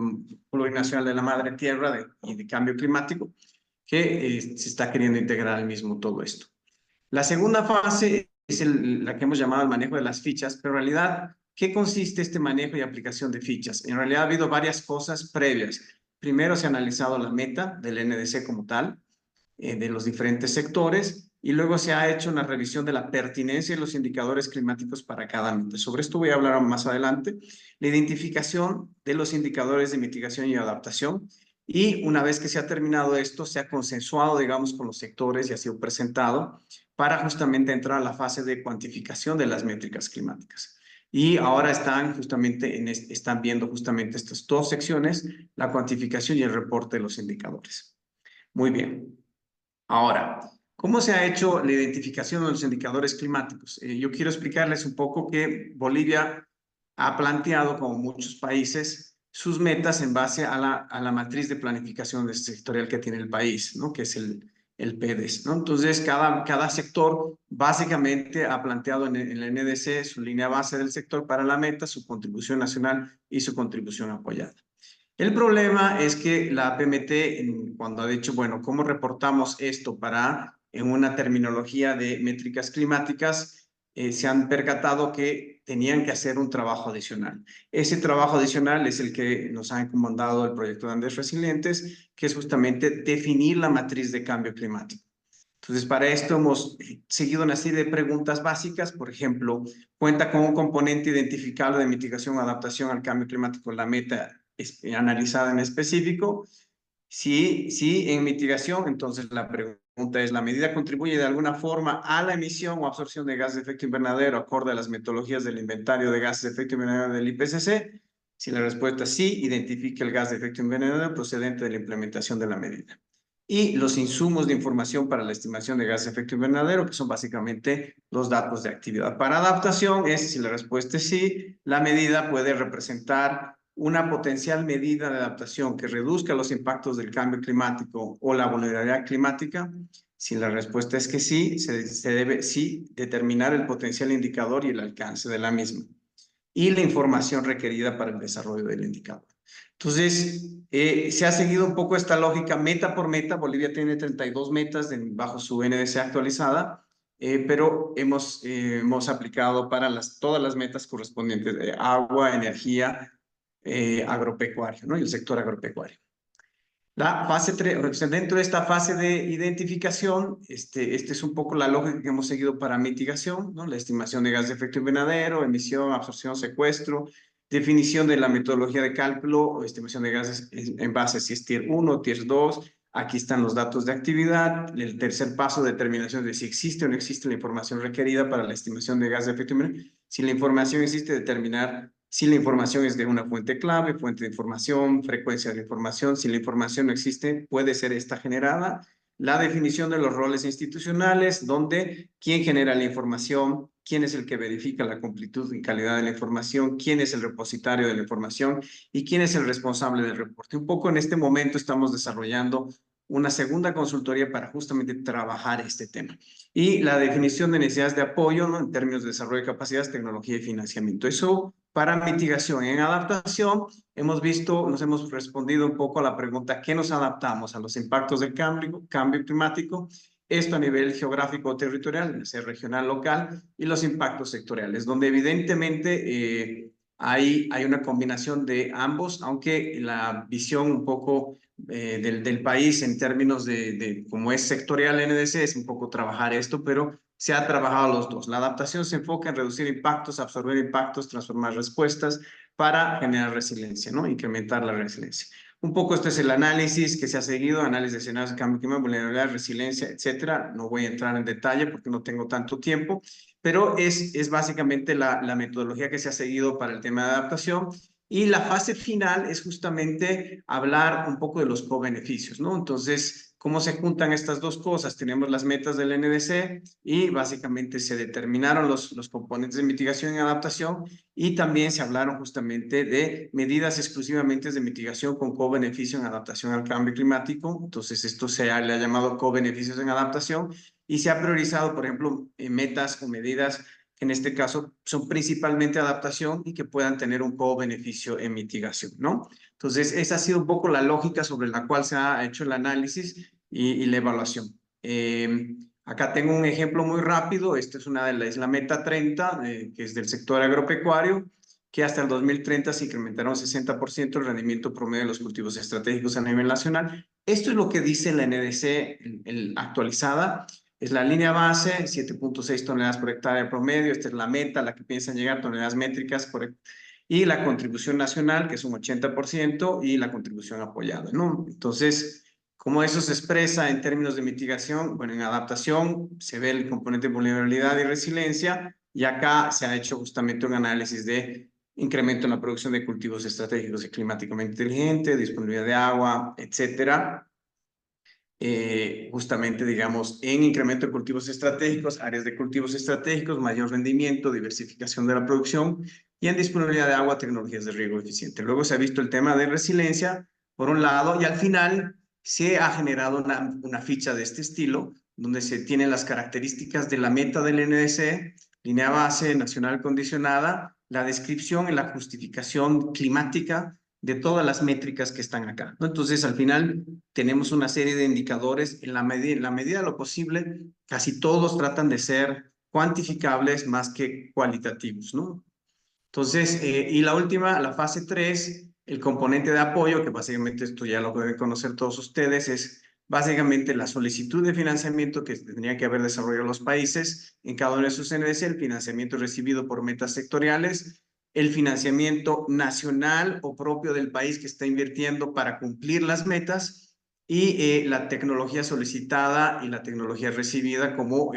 plurinacional de la madre tierra y de cambio climático, que se está queriendo integrar al mismo todo esto. La segunda fase es la que hemos llamado el manejo de las fichas, pero en realidad, ¿qué consiste este manejo y aplicación de fichas? En realidad ha habido varias cosas previas. Primero se ha analizado la meta del NDC como tal, de los diferentes sectores, y luego se ha hecho una revisión de la pertinencia de los indicadores climáticos para cada meta. Sobre esto voy a hablar más adelante. La identificación de los indicadores de mitigación y adaptación, y una vez que se ha terminado esto, se ha consensuado, digamos, con los sectores y ha sido presentado para justamente entrar a la fase de cuantificación de las métricas climáticas. Y ahora están viendo justamente estas 2 secciones, la cuantificación y el reporte de los indicadores. Muy bien. Ahora, ¿cómo se ha hecho la identificación de los indicadores climáticos? Yo quiero explicarles un poco que Bolivia ha planteado, como muchos países, sus metas en base a la matriz de planificación sectorial que tiene el país, ¿no? Que es el PEDES, ¿no? Entonces, cada sector básicamente ha planteado en el NDC su línea base del sector para la meta, su contribución nacional y su contribución apoyada. El problema es que la PMT, cuando ha dicho, bueno, ¿cómo reportamos esto en una terminología de métricas climáticas? Se han percatado que tenían que hacer un trabajo adicional. Ese trabajo adicional es el que nos ha encomendado el proyecto de Andes Resilientes, que es justamente definir la matriz de cambio climático. Entonces, para esto hemos seguido una serie de preguntas básicas. Por ejemplo, ¿cuenta con un componente identificable de mitigación o adaptación al cambio climático la meta analizada en específico? Sí, en mitigación, entonces la pregunta es, ¿la medida contribuye de alguna forma a la emisión o absorción de gases de efecto invernadero acorde a las metodologías del inventario de gases de efecto invernadero del IPCC? Si la respuesta es sí, identifique el gas de efecto invernadero procedente de la implementación de la medida. Y los insumos de información para la estimación de gas de efecto invernadero, que son básicamente los datos de actividad. Para adaptación, si la respuesta es sí, la medida puede representar una potencial medida de adaptación que reduzca los impactos del cambio climático o la vulnerabilidad climática. Si la respuesta es que sí, se debe sí determinar el potencial indicador y el alcance de la misma y la información requerida para el desarrollo del indicador. Entonces, se ha seguido un poco esta lógica meta por meta. Bolivia tiene 32 metas bajo su NDC actualizada, pero hemos aplicado para todas las metas correspondientes de agua, energía, agropecuario, ¿no? Y el sector agropecuario. La fase 3, dentro de esta fase de identificación, este es un poco la lógica que hemos seguido para mitigación, ¿no? La estimación de gas de efecto invernadero, emisión, absorción, secuestro, definición de la metodología de cálculo o estimación de gases en base si es Tier 1 o Tier 2. Aquí están los datos de actividad. El tercer paso, determinación de si existe o no existe la información requerida para la estimación de gas de efecto invernadero. Si la información existe, determinar si la información es de una fuente clave, fuente de información, frecuencia de la información. Si la información no existe, puede ser esta generada. La definición de los roles institucionales, donde quién genera la información, quién es el que verifica la completud y calidad de la información, quién es el repositorio de la información y quién es el responsable del reporte. Un poco en este momento estamos desarrollando una segunda consultoría para justamente trabajar este tema. Y la definición de necesidades de apoyo, ¿no? En términos de desarrollo de capacidades, tecnología y financiamiento. Eso para mitigación. En adaptación nos hemos respondido un poco a la pregunta, ¿qué nos adaptamos? A los impactos del cambio climático, esto a nivel geográfico o territorial, sea regional, local, y los impactos sectoriales, donde evidentemente hay una combinación de ambos, aunque la visión un poco del país en términos de cómo es sectorial NDC es un poco trabajar esto, pero se ha trabajado los dos. La adaptación se enfoca en reducir impactos, absorber impactos, transformar respuestas para generar resiliencia, ¿no? Incrementar la resiliencia. Un poco este es el análisis que se ha seguido, análisis de escenarios de cambio climático, vulnerabilidad, resiliencia, etcétera. No voy a entrar en detalle porque no tengo tanto tiempo, pero es básicamente la metodología que se ha seguido para el tema de adaptación. Y la fase final es justamente hablar un poco de los co-beneficios, ¿no? Entonces, ¿cómo se juntan estas dos cosas? Tenemos las metas del NDC y básicamente se determinaron los componentes de mitigación y adaptación y también se hablaron justamente de medidas exclusivamente de mitigación con co-beneficio en adaptación al cambio climático. Entonces, esto le ha llamado co-beneficios en adaptación y se ha priorizado, por ejemplo, metas o medidas que en este caso son principalmente adaptación y que puedan tener un co-beneficio en mitigación, ¿no? Entonces, esa ha sido un poco la lógica sobre la cual se ha hecho el análisis y la evaluación. Acá tengo un ejemplo muy rápido. Esta es la meta 30, que es del sector agropecuario, que hasta el 2030 se incrementará un 60% el rendimiento promedio de los cultivos estratégicos a nivel nacional. Esto es lo que dice la NDC actualizada. Es la línea base, 7.6 toneladas por hectárea promedio. Esta es la meta, la que piensan llegar, toneladas métricas y la contribución nacional, que es un 80%, y la contribución apoyada, ¿no? Entonces, ¿cómo eso se expresa en términos de mitigación? Bueno, en adaptación se ve el componente de vulnerabilidad y resiliencia, y acá se ha hecho justamente un análisis de incremento en la producción de cultivos estratégicos y climáticamente inteligentes, disponibilidad de agua, etcétera. Justamente, digamos, en incremento de cultivos estratégicos, áreas de cultivos estratégicos, mayor rendimiento, diversificación de la producción y en disponibilidad de agua, tecnologías de riego eficiente. Luego se ha visto el tema de resiliencia, por un lado, y al final se ha generado una ficha de este estilo, donde se tienen las características de la meta del NDC, línea base, nacional condicionada, la descripción y la justificación climática de todas las métricas que están acá, ¿no? Entonces, al final, tenemos una serie de indicadores. En la medida de lo posible, casi todos tratan de ser cuantificables más que cualitativos, ¿no? Entonces, y la última, la fase 3, el componente de apoyo, que básicamente esto ya lo pueden conocer todos ustedes, es básicamente la solicitud de financiamiento que tendría que haber desarrollado los países en cada uno de sus NDC, el financiamiento recibido por metas sectoriales, el financiamiento nacional o propio del país que está invirtiendo para cumplir las metas y la tecnología solicitada y la tecnología recibida como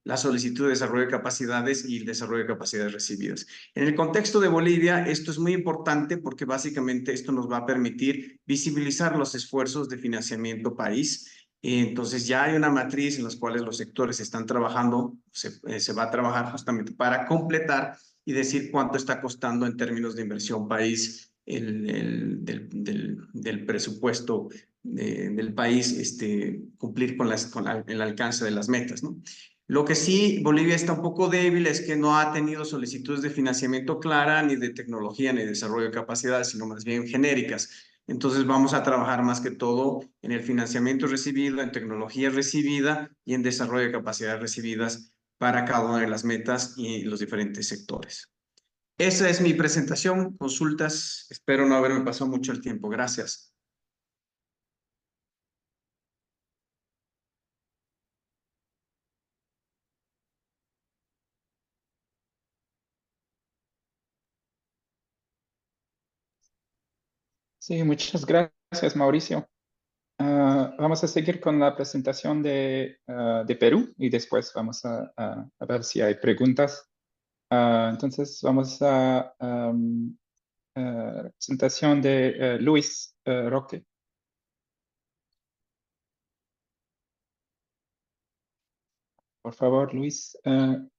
la solicitud de desarrollo de capacidades y el desarrollo de capacidades recibidas. En el contexto de Bolivia, esto es muy importante porque básicamente esto nos va a permitir visibilizar los esfuerzos de financiamiento país. Entonces ya hay una matriz en la cual los sectores están trabajando, se va a trabajar justamente para completar y decir cuánto está costando en términos de inversión país del presupuesto del país cumplir con el alcance de las metas, ¿no? Lo que sí, Bolivia está un poco débil es que no ha tenido solicitudes de financiamiento clara, ni de tecnología, ni de desarrollo de capacidades, sino más bien genéricas. Entonces vamos a trabajar más que todo en el financiamiento recibido, en tecnología recibida y en desarrollo de capacidades recibidas para cada una de las metas y los diferentes sectores. Esa es mi presentación. Consultas. Espero no haberme pasado mucho el tiempo. Gracias. Sí, muchas gracias, Mauricio. Vamos a seguir con la presentación de Perú y después vamos a ver si hay preguntas. Entonces vamos a presentación de Luis Roque. Por favor, Luis. Buenos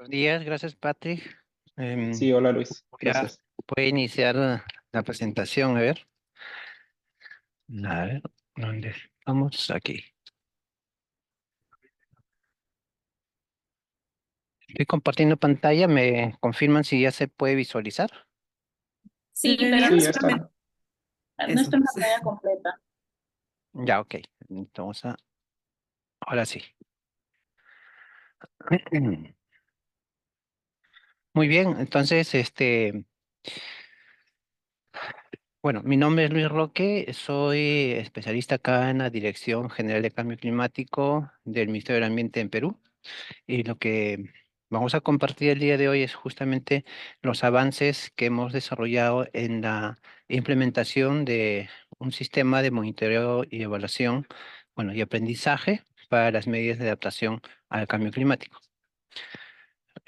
días, gracias Patrick. Sí, hola Luis, Ya gracias. voy a iniciar la presentación, a ver. A ver, ¿dónde estamos? Aquí. Estoy compartiendo pantalla, ¿me confirman si ya se puede visualizar? Sí, pero Sí, no ya está, está. no Eso. está en pantalla completa. Ya, ok. Entonces, ahora sí. Muy bien, entonces, bueno, mi nombre es Luis Roque, soy especialista acá en la Dirección General de Cambio Climático del Ministerio del Ambiente en Perú. Y lo que vamos a compartir el día de hoy es justamente los avances que hemos desarrollado en la implementación de un sistema de monitoreo y evaluación, bueno, y aprendizaje para las medidas de adaptación al cambio climático.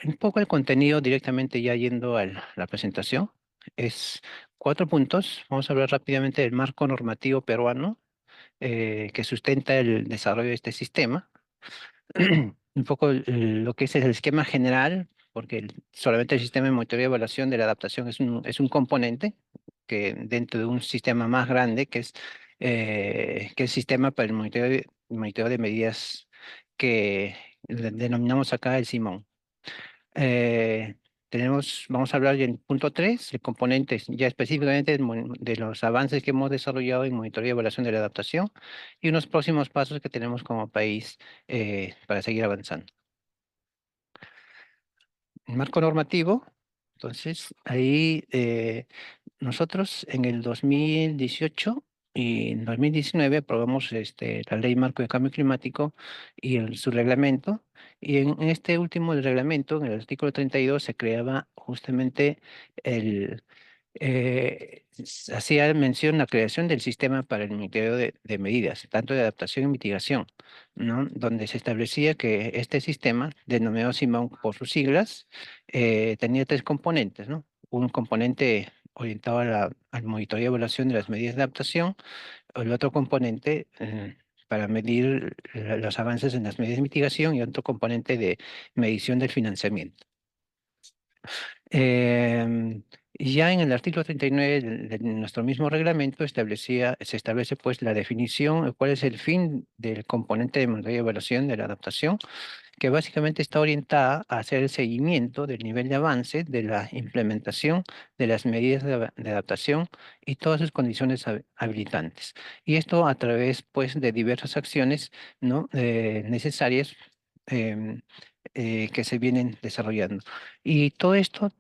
Un poco el contenido directamente ya yendo a la presentación es 4 puntos. Vamos a hablar rápidamente del marco normativo peruano que sustenta el desarrollo de este sistema. Un poco lo que es el esquema general, porque solamente el sistema de monitoreo y evaluación de la adaptación es un componente que dentro de un sistema más grande que el sistema para el monitoreo de medidas que denominamos acá el SIMON. Eh, vamos a hablar del punto 3, el componente ya específicamente de los avances que hemos desarrollado en monitoreo y evaluación de la adaptación y unos próximos pasos que tenemos como país para seguir avanzando. El marco normativo, entonces ahí nosotros en el 2018 y en 2019 aprobamos la Ley Marco de Cambio Climático y su reglamento. Y en este último el reglamento, en el artículo 32, se creaba justamente hacía mención la creación del sistema para el monitoreo de medidas, tanto de adaptación y mitigación, ¿no? Donde se establecía que este sistema, denominado SIMON por sus siglas, tenía 3 componentes, ¿no? Un componente orientado al monitoreo y evaluación de las medidas de adaptación, el otro componente para medir los avances en las medidas de mitigación y otro componente de medición del financiamiento. Ya en el artículo 39 de nuestro mismo reglamento se establece pues la definición, cuál es el fin del componente de monitoreo y evaluación de la adaptación, que básicamente está orientada a hacer el seguimiento del nivel de avance de la implementación de las medidas de adaptación y todas sus condiciones habilitantes. Y esto a través pues de diversas acciones, ¿no? Necesarias em, que se vienen desarrollando. Y todo esto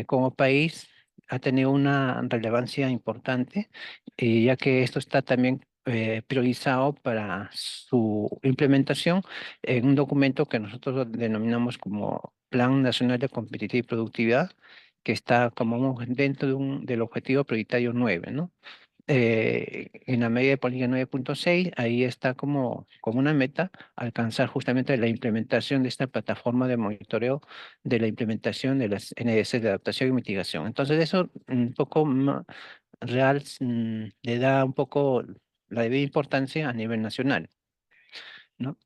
como país ha tenido una relevancia importante, ya que esto está también priorizado para su implementación en un documento que nosotros lo denominamos como Plan Nacional de Competitividad y Productividad, que está como dentro del objetivo prioritario 9, ¿no? En la medida de política 9.6, ahí está como una meta alcanzar justamente la implementación de esta plataforma de monitoreo de la implementación de las NDC de adaptación y mitigación. Entonces eso un poco real le da un poco la debida importancia a nivel nacional, ¿no?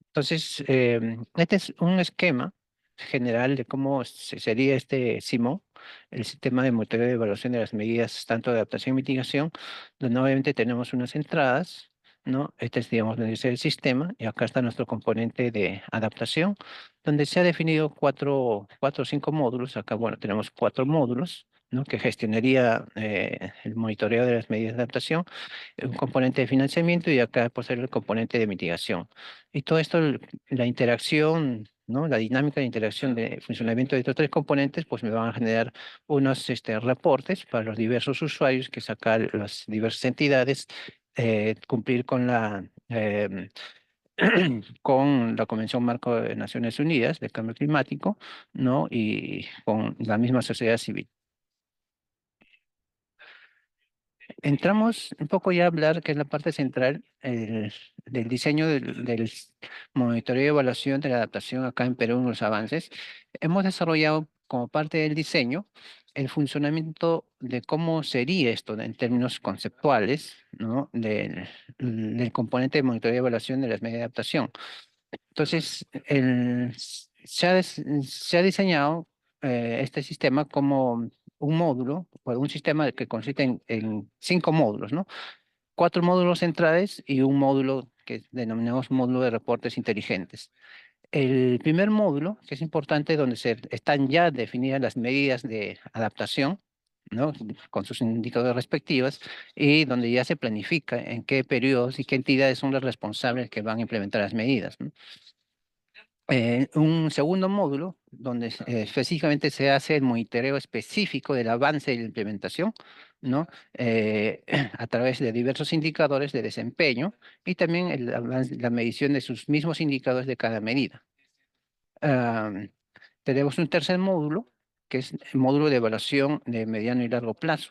Entonces, este es un esquema general de cómo sería este SIMO, el sistema de monitoreo de evaluación de las medidas tanto de adaptación y mitigación, donde obviamente tenemos unas entradas, ¿no? Este es, digamos, donde dice el sistema, y acá está nuestro componente de adaptación, donde se ha definido cuatro o cinco módulos. Acá, bueno, tenemos 4 módulos, ¿no? Que gestionaría el monitoreo de las medidas de adaptación, un componente de financiamiento y acá posee el componente de mitigación. Y todo esto, la interacción, ¿no? La dinámica de interacción de funcionamiento de estos 3 componentes, pues me van a generar unos reportes para los diversos usuarios que sacar las diversas entidades, cumplir con con la Convención Marco de Naciones Unidas de Cambio Climático, ¿no? Y con la misma sociedad civil. Entramos un poco ya a hablar, que es la parte central del diseño del monitoreo y evaluación de la adaptación acá en Perú en los avances. Hemos desarrollado como parte del diseño el funcionamiento de cómo sería esto en términos conceptuales, ¿no? Del componente de monitoreo y evaluación de las medidas de adaptación. Entonces, se ha diseñado este sistema como un módulo, o un sistema que consiste en 5 módulos, ¿no? 4 módulos centrales y un módulo que denominamos módulo de reportes inteligentes. El primer módulo, que es importante, donde están ya definidas las medidas de adaptación, ¿no? Con sus indicadores respectivos, y donde ya se planifica en qué periodos y qué entidades son las responsables que van a implementar las medidas, ¿no? Un segundo módulo donde específicamente se hace el monitoreo específico del avance de la implementación, ¿no? A través de diversos indicadores de desempeño y también la medición de sus mismos indicadores de cada medida. Tenemos un tercer módulo, que es el módulo de evaluación de mediano y largo plazo.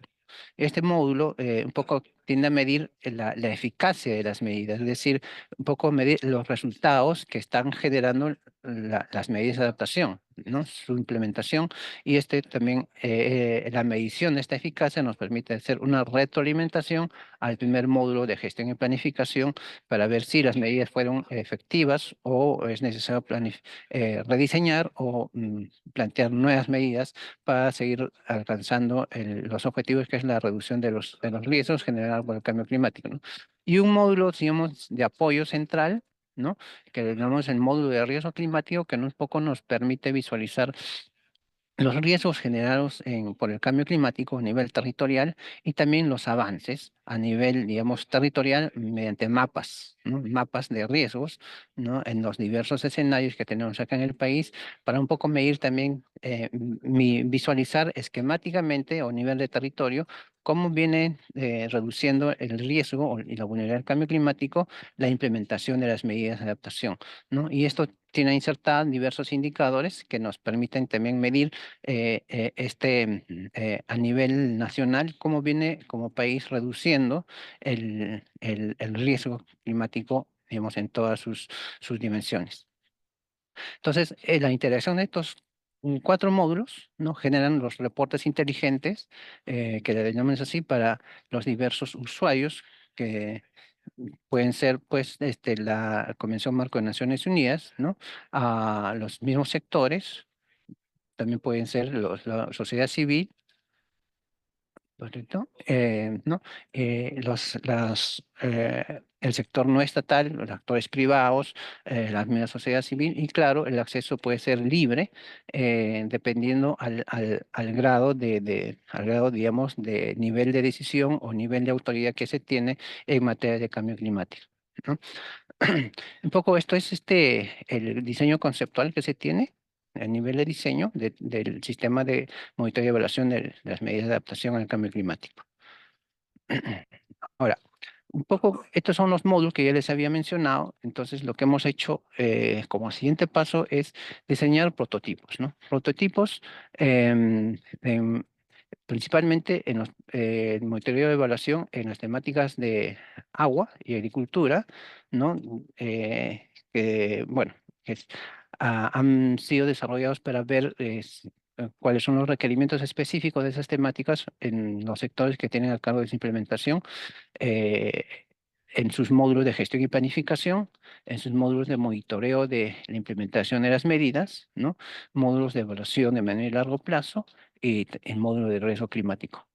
Este módulo un poco tiende a medir la eficacia de las medidas, es decir, un poco medir los resultados que están generando las medidas de adaptación, ¿no? Su implementación, y también la medición de esta eficacia nos permite hacer una retroalimentación al primer módulo de gestión y planificación para ver si las medidas fueron efectivas o es necesario rediseñar o plantear nuevas medidas para seguir alcanzando los objetivos, que es la reducción de los riesgos generados por el cambio climático, ¿no? Y un módulo, digamos, de apoyo central, ¿no? Que llamamos el módulo de riesgo climático, que un poco nos permite visualizar los riesgos generados por el cambio climático a nivel territorial y también los avances a nivel, digamos, territorial mediante mapas, ¿no? Mapas de riesgos, ¿no? En los diversos escenarios que tenemos acá en el país, para un poco medir también, visualizar esquemáticamente o a nivel de territorio cómo viene reduciendo el riesgo y la vulnerabilidad al cambio climático la implementación de las medidas de adaptación, ¿no? Y esto tiene insertados diversos indicadores que nos permiten también medir a nivel nacional cómo viene como país reduciendo el riesgo climático, digamos, en todas sus dimensiones. Entonces, la interacción de estos 4 módulos, ¿no? Generan los reportes inteligentes, que le denominamos así, para los diversos usuarios que pueden ser, pues, la Convención Marco de Naciones Unidas, ¿no? A los mismos sectores, también pueden ser la sociedad civil, ¿correcto? ¿No? El sector no estatal, los actores privados, la misma sociedad civil, y claro, el acceso puede ser libre, dependiendo al grado al grado, digamos, de nivel de decisión o nivel de autoridad que se tiene en materia de cambio climático, ¿no? Un poco esto es el diseño conceptual que se tiene a nivel de diseño del sistema de monitoreo y evaluación de las medidas de adaptación al cambio climático. Ahora, un poco, estos son los módulos que ya les había mencionado. Entonces, lo que hemos hecho como siguiente paso es diseñar prototipos, ¿no? Prototipos principalmente en el monitoreo de evaluación en las temáticas de agua y agricultura, ¿no? Bueno, han sido desarrollados para ver cuáles son los requerimientos específicos de esas temáticas en los sectores que tienen a cargo de su implementación, eh, en sus módulos de gestión y planificación, en sus módulos de monitoreo de la implementación de las medidas, ¿no? Módulos de evaluación de mediano y largo plazo y el módulo de riesgo climático.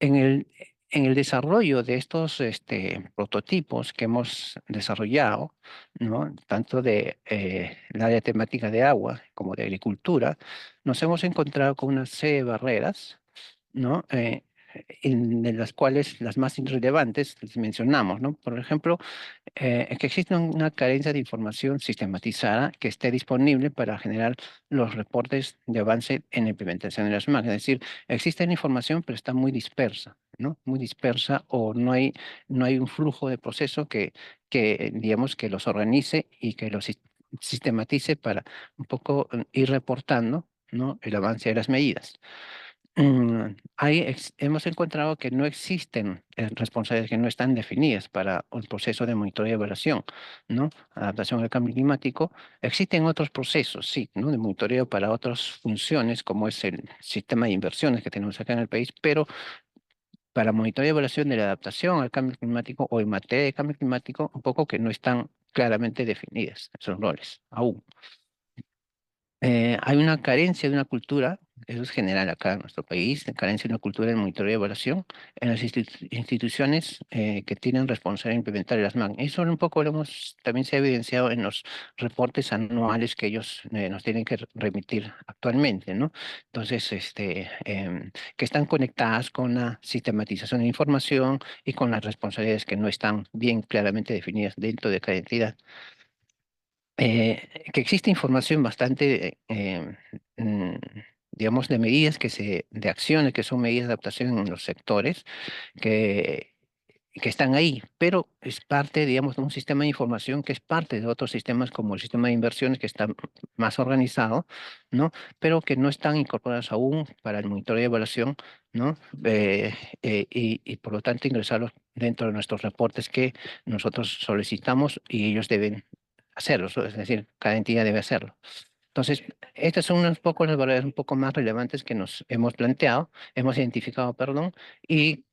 En el desarrollo de estos prototipos que hemos desarrollado, ¿no? Tanto de el área temática de agua como de agricultura, nos hemos encontrado con una serie de barreras, ¿no? De las cuales las más relevantes les mencionamos, ¿no? Por ejemplo, que existe una carencia de información sistematizada que esté disponible para generar los reportes de avance en la implementación de las MAC. Es decir, existe la información, pero está muy dispersa, ¿no? Muy dispersa, o no hay un flujo de proceso que digamos, que los organice y que los sistematice para un poco ir reportando, ¿no? El avance de las medidas. Hemos encontrado que no existen responsabilidades que no están definidas para el proceso de monitoreo y evaluación, ¿no? Adaptación al cambio climático. Existen otros procesos, sí, ¿no? De monitoreo para otras funciones, como es el sistema de inversiones que tenemos acá en el país, pero para monitoreo y evaluación de la adaptación al cambio climático o en materia de cambio climático, un poco que no están claramente definidas esos roles aún. Hay una carencia de una cultura, eso es general acá en nuestro país, la carencia de una cultura de monitoreo y evaluación en las instituciones que tienen responsabilidad de implementar las MAN. Eso un poco también se ha evidenciado en los reportes anuales que ellos nos tienen que remitir actualmente, ¿no? Entonces, que están conectadas con la sistematización de información y con las responsabilidades que no están bien claramente definidas dentro de cada entidad. Que existe información bastante, digamos, de medidas de acciones que son medidas de adaptación en los sectores que, que están ahí, pero es parte, digamos, de un sistema de información que es parte de otros sistemas como el sistema de inversiones que está más organizado, ¿no? Pero que no están incorporados aún para el monitoreo y evaluación, ¿no? Y por lo tanto ingresarlos dentro de nuestros reportes que nosotros solicitamos y ellos deben hacerlo, es decir, cada entidad debe hacerlo. Entonces, estas son unos pocos las variables un poco más relevantes que nos hemos planteado, hemos identificado, perdón, y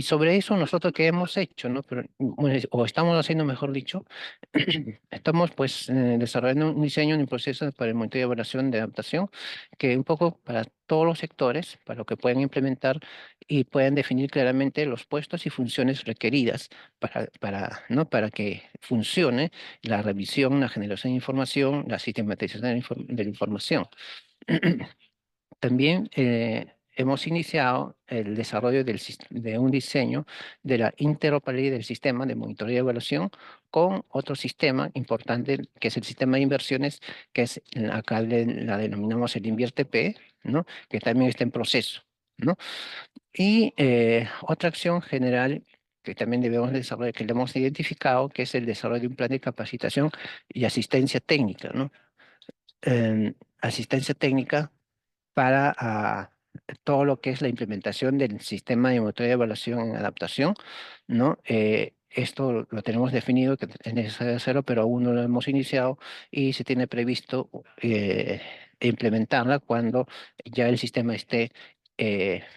sobre eso nosotros qué hemos hecho, ¿no? Pero, bueno, o estamos haciendo, mejor dicho, estamos pues desarrollando un diseño, un proceso para el monitoreo y evaluación de adaptación, que un poco para todos los sectores, para lo que pueden implementar y puedan definir claramente los puestos y funciones requeridas ¿no? Para que funcione la revisión, la generación de información, la sistematización de la información. También hemos iniciado el desarrollo de un diseño de la interoperabilidad del sistema de monitoreo y evaluación con otro sistema importante, que es el sistema de inversiones, que es acá la denominamos el InvierteP, ¿no? Que también está en proceso, ¿no? Y otra acción general que también debemos desarrollar, que le hemos identificado, que es el desarrollo de un plan de capacitación y asistencia técnica, ¿no? Asistencia técnica para todo lo que es la implementación del sistema de monitoreo de evaluación en adaptación, ¿no? Esto lo tenemos definido, que es necesario hacerlo, pero aún no lo hemos iniciado y se tiene previsto implementarla cuando ya el sistema esté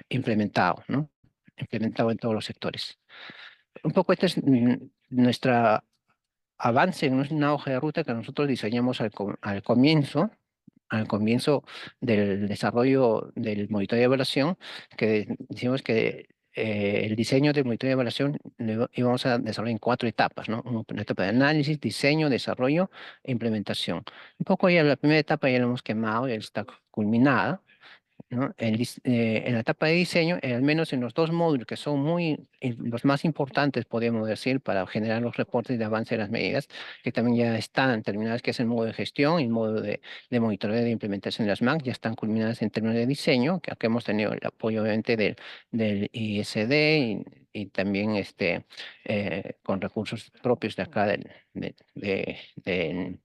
implementado, ¿no? Implementado en todos los sectores. Un poco este es nuestro avance en una hoja de ruta que nosotros diseñamos al comienzo del desarrollo del monitoreo de evaluación, que decimos que el diseño del monitoreo de evaluación lo íbamos a desarrollar en 4 etapas, ¿no? Una etapa de análisis, diseño, desarrollo e implementación. Un poco ya la primera etapa ya la hemos quemado, ya está culminada, ¿no? En la etapa de diseño, al menos en los 2 módulos que son los más importantes, podemos decir, para generar los reportes de avance de las medidas, que también ya están terminadas, que es el modo de gestión y el modo de monitoreo de implementación de las MAC, ya están culminadas en términos de diseño, que aquí hemos tenido el apoyo obviamente del ISD y también con recursos propios de acá del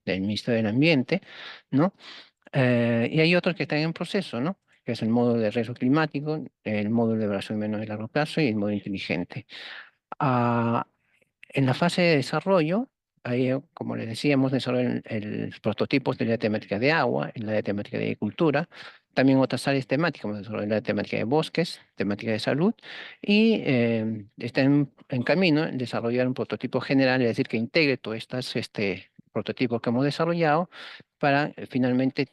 Ministerio del Ambiente, ¿no? Y hay otros que están en proceso, ¿no? Que es el módulo de riesgo climático, el módulo de evaluación de menor y largo plazo y el módulo inteligente. Ah, en la fase de desarrollo, ahí, como les decíamos, desarrollan los prototipos de la temática de agua, en la de temática de agricultura, también otras áreas temáticas, como desarrollar la temática de bosques, temática de salud, y está en camino el desarrollar un prototipo general, es decir, que integre todos estos prototipos que hemos desarrollado para finalmente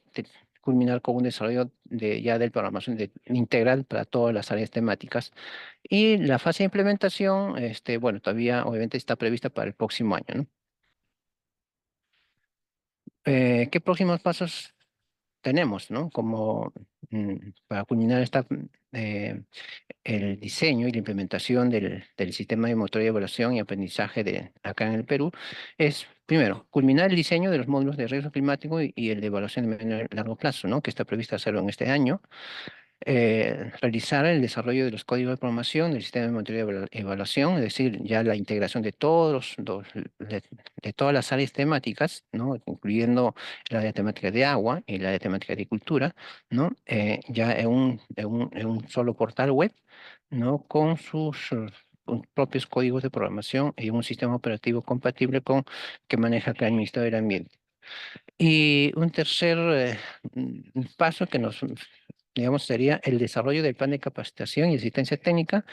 culminar con un desarrollo ya del programación integral para todas las áreas temáticas. Y la fase de implementación, bueno, todavía obviamente está prevista para el próximo año, ¿no? ¿Qué próximos pasos tenemos, ¿no? Como para culminar el diseño y la implementación del sistema de motor de evaluación y aprendizaje acá en el Perú, es primero culminar el diseño de los módulos de riesgo climático y el de evaluación de menor y largo plazo, ¿no? Que está previsto hacerlo en este año. Realizar el desarrollo de los códigos de programación del sistema de monitoreo de evaluación, es decir, ya la integración de de todas las áreas temáticas, ¿no? Incluyendo la de temática de agua y la de temática de agricultura, ¿no? Ya en un solo portal web, ¿no? Con sus propios códigos de programación y un sistema operativo compatible con que maneja acá el Ministerio del Ambiente. Y un tercer paso que digamos, sería el desarrollo del plan de capacitación y asistencia técnica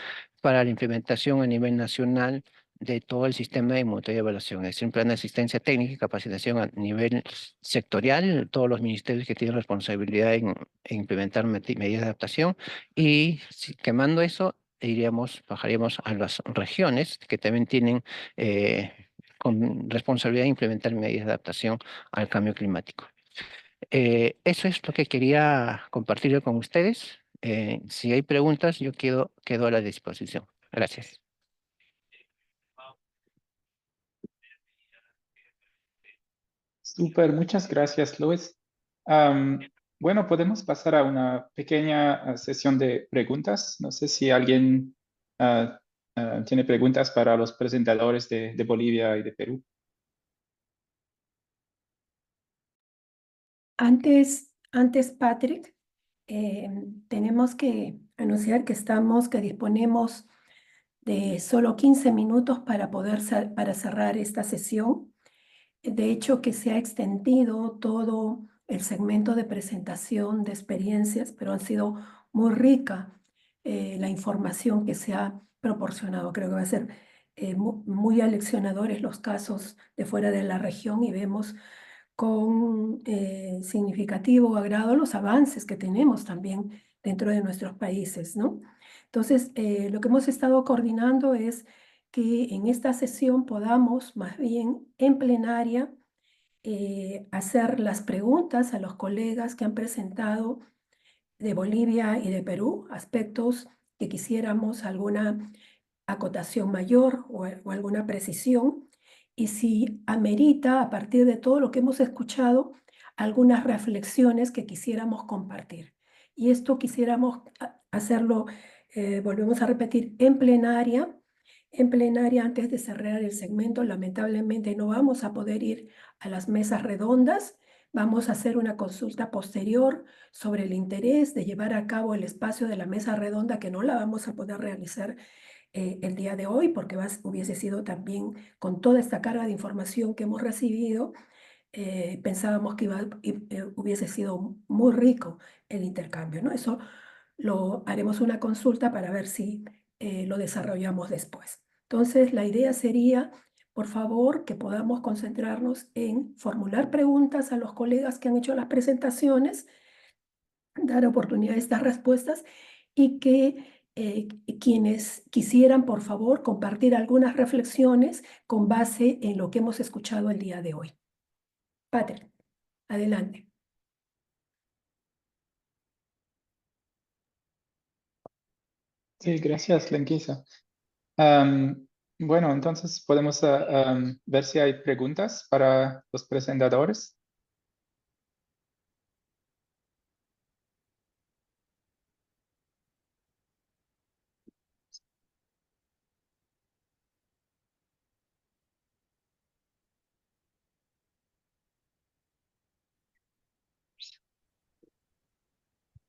para la implementación a nivel nacional de todo el sistema de monitoreo y evaluación. Es decir, un plan de asistencia técnica y capacitación a nivel sectorial, todos los ministerios que tienen responsabilidad en implementar medidas de adaptación. Y quemando eso, bajaríamos a las regiones que también tienen con responsabilidad de implementar medidas de adaptación al cambio climático. Eso es lo que quería compartir con ustedes. Si hay preguntas, yo quedo a la disposición. Gracias. Súper, muchas gracias, Luis. Bueno, podemos pasar a una pequeña sesión de preguntas. No sé si alguien tiene preguntas para los presentadores de Bolivia y de Perú. Antes, Patrick, tenemos que anunciar que disponemos de solo 15 minutos para para cerrar esta sesión. De hecho, que se ha extendido todo el segmento de presentación de experiencias, pero han sido muy rica la información que se ha proporcionado. Creo que va a ser muy aleccionadores los casos de fuera de la región y vemos con significativo agrado los avances que tenemos también dentro de nuestros países, ¿no? Entonces, lo que hemos estado coordinando es que en esta sesión podamos más bien en plenaria hacer las preguntas a los colegas que han presentado de Bolivia y de Perú, aspectos que quisiéramos alguna acotación mayor o alguna precisión, y si amerita, a partir de todo lo que hemos escuchado, algunas reflexiones que quisiéramos compartir. Y esto quisiéramos hacerlo, volvemos a repetir, en plenaria. En plenaria, antes de cerrar el segmento, lamentablemente no vamos a poder ir a las mesas redondas. Vamos a hacer una consulta posterior sobre el interés de llevar a cabo el espacio de la mesa redonda, que no la vamos a poder realizar el día de hoy, porque hubiese sido también con toda esta carga de información que hemos recibido, pensábamos que hubiese sido muy rico el intercambio, ¿no? Eso lo haremos una consulta para ver si lo desarrollamos después. Entonces, la idea sería, por favor, que podamos concentrarnos en formular preguntas a los colegas que han hecho las presentaciones, dar oportunidad a estas respuestas y que quienes quisieran, por favor, compartir algunas reflexiones con base en lo que hemos escuchado el día de hoy. Patrick, adelante. Sí, gracias, Lenquisa. Bueno, entonces podemos ver si hay preguntas para los presentadores.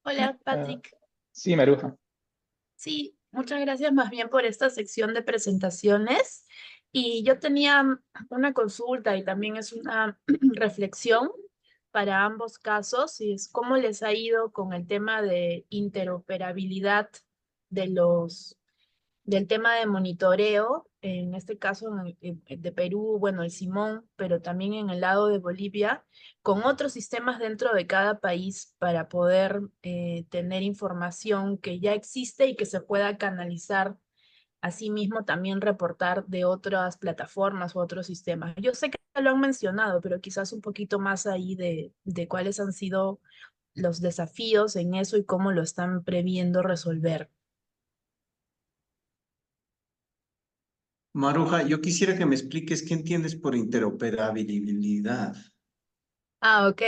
Hola, Patrick. Sí, Maruja. Sí, muchas gracias más bien por esta sección de presentaciones. Y yo tenía una consulta y también es una reflexión para ambos casos, y es cómo les ha ido con el tema de interoperabilidad de del tema de monitoreo, en este caso de Perú, bueno, el Simón, pero también en el lado de Bolivia, con otros sistemas dentro de cada país para poder tener información que ya existe y que se pueda canalizar, asimismo también reportar de otras plataformas u otros sistemas. Yo sé que lo han mencionado, pero quizás un poquito más ahí de cuáles han sido los desafíos en eso y cómo lo están previendo resolver. Maruja, yo quisiera que me expliques qué entiendes por interoperabilidad. Ah, ok.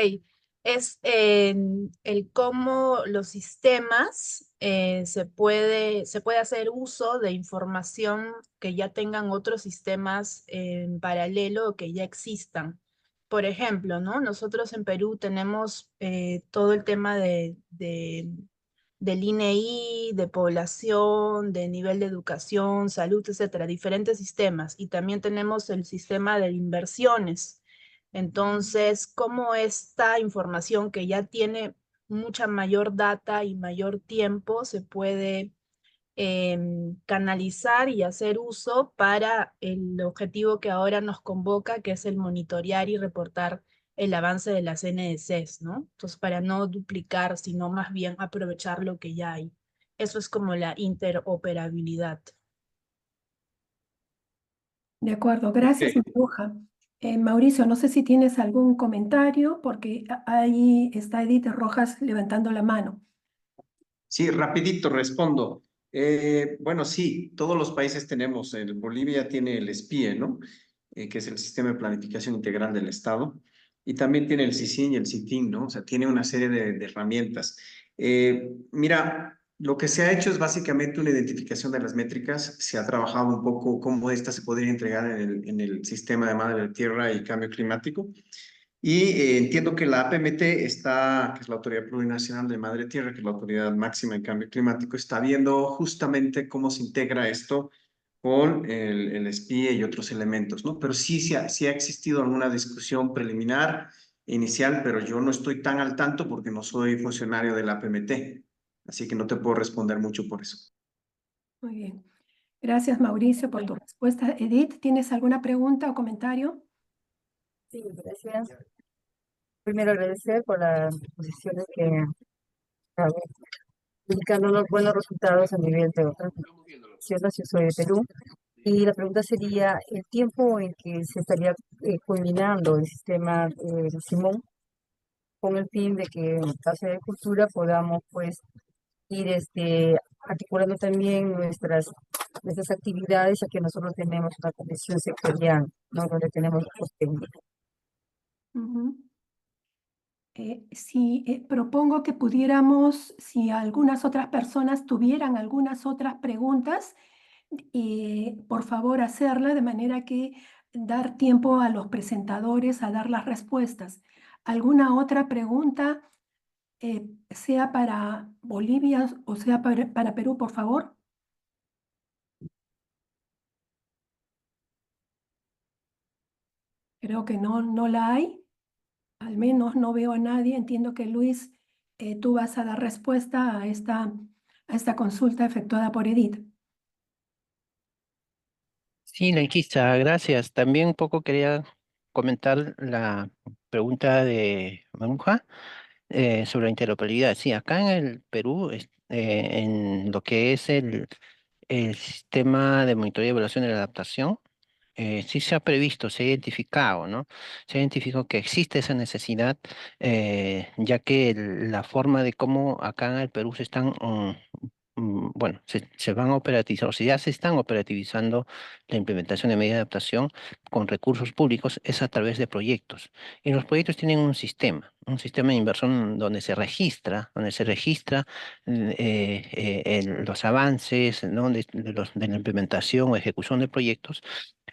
Es el cómo los sistemas se puede hacer uso de información que ya tengan otros sistemas en paralelo o que ya existan. Por ejemplo, ¿no? Nosotros en Perú tenemos todo el tema del INEI, de población, de nivel de educación, salud, etcétera, diferentes sistemas. Y también tenemos el sistema de inversiones. Entonces, cómo esta información que ya tiene mucha mayor data y mayor tiempo se puede canalizar y hacer uso para el objetivo que ahora nos convoca, que es el monitorear y reportar el avance de las NDCs, ¿no? Entonces, para no duplicar, sino más bien aprovechar lo que ya hay. Eso es como la interoperabilidad. De acuerdo, gracias, Ok. Maruja. Mauricio, no sé si tienes algún comentario, porque ahí está Edith Rojas levantando la mano. Sí, rapidito respondo. Bueno, sí, todos los países tenemos, Bolivia tiene el SPIE, ¿no? Que es el Sistema de Planificación Integral del Estado, y también tiene el SICIN y el SITIN, ¿no? O sea, tiene una serie de herramientas. Mira, lo que se ha hecho es básicamente una identificación de las métricas, se ha trabajado un poco cómo esta se podría entregar en el sistema de Madre Tierra y Cambio Climático. Y entiendo que la APMT está, que es la Autoridad Plurinacional de Madre Tierra, que es la autoridad máxima en cambio climático, está viendo justamente cómo se integra esto con el SPIE y otros elementos, ¿no? Pero sí ha existido alguna discusión preliminar, inicial, pero yo no estoy tan al tanto porque no soy funcionario de la APMT, así que no te puedo responder mucho por eso. Muy bien. Gracias, Mauricio, por tu respuesta. Edith, ¿tienes alguna pregunta o comentario? Sí, gracias. Primero agradecer por las posiciones que han indicando unos buenos resultados a nivel de otras naciones. Yo soy de Perú. Y la pregunta sería, el tiempo en que se estaría culminando el sistema Simón, con el fin de que en caso de cultura podamos pues ir articulando también nuestras actividades, ya que nosotros tenemos una comisión sectorial, ¿no? Donde tenemos los técnicos. Ujú. Sí, propongo que pudiéramos, si algunas otras personas tuvieran algunas otras preguntas, por favor hacerla de manera que dar tiempo a los presentadores a dar las respuestas. ¿Alguna otra pregunta, sea para Bolivia o sea para Perú, por favor? Creo que no la hay. Al menos no veo a nadie. Entiendo que Luis, tú vas a dar respuesta a esta consulta efectuada por Edith. Sí, Lenquista, gracias. También un poco quería comentar la pregunta de Maruja sobre la interoperabilidad. Sí, acá en el Perú, en lo que es el sistema de monitoreo y evaluación de la adaptación, sí se ha previsto, se ha identificado, ¿no? Se ha identificado que existe esa necesidad, ya que la forma de cómo acá en el Perú se están bueno, se van a operativizar, o sea, ya se están operativizando la implementación de medidas de adaptación con recursos públicos, es a través de proyectos. Y los proyectos tienen un sistema de inversión donde se registra los avances, ¿no? de la implementación o ejecución de proyectos.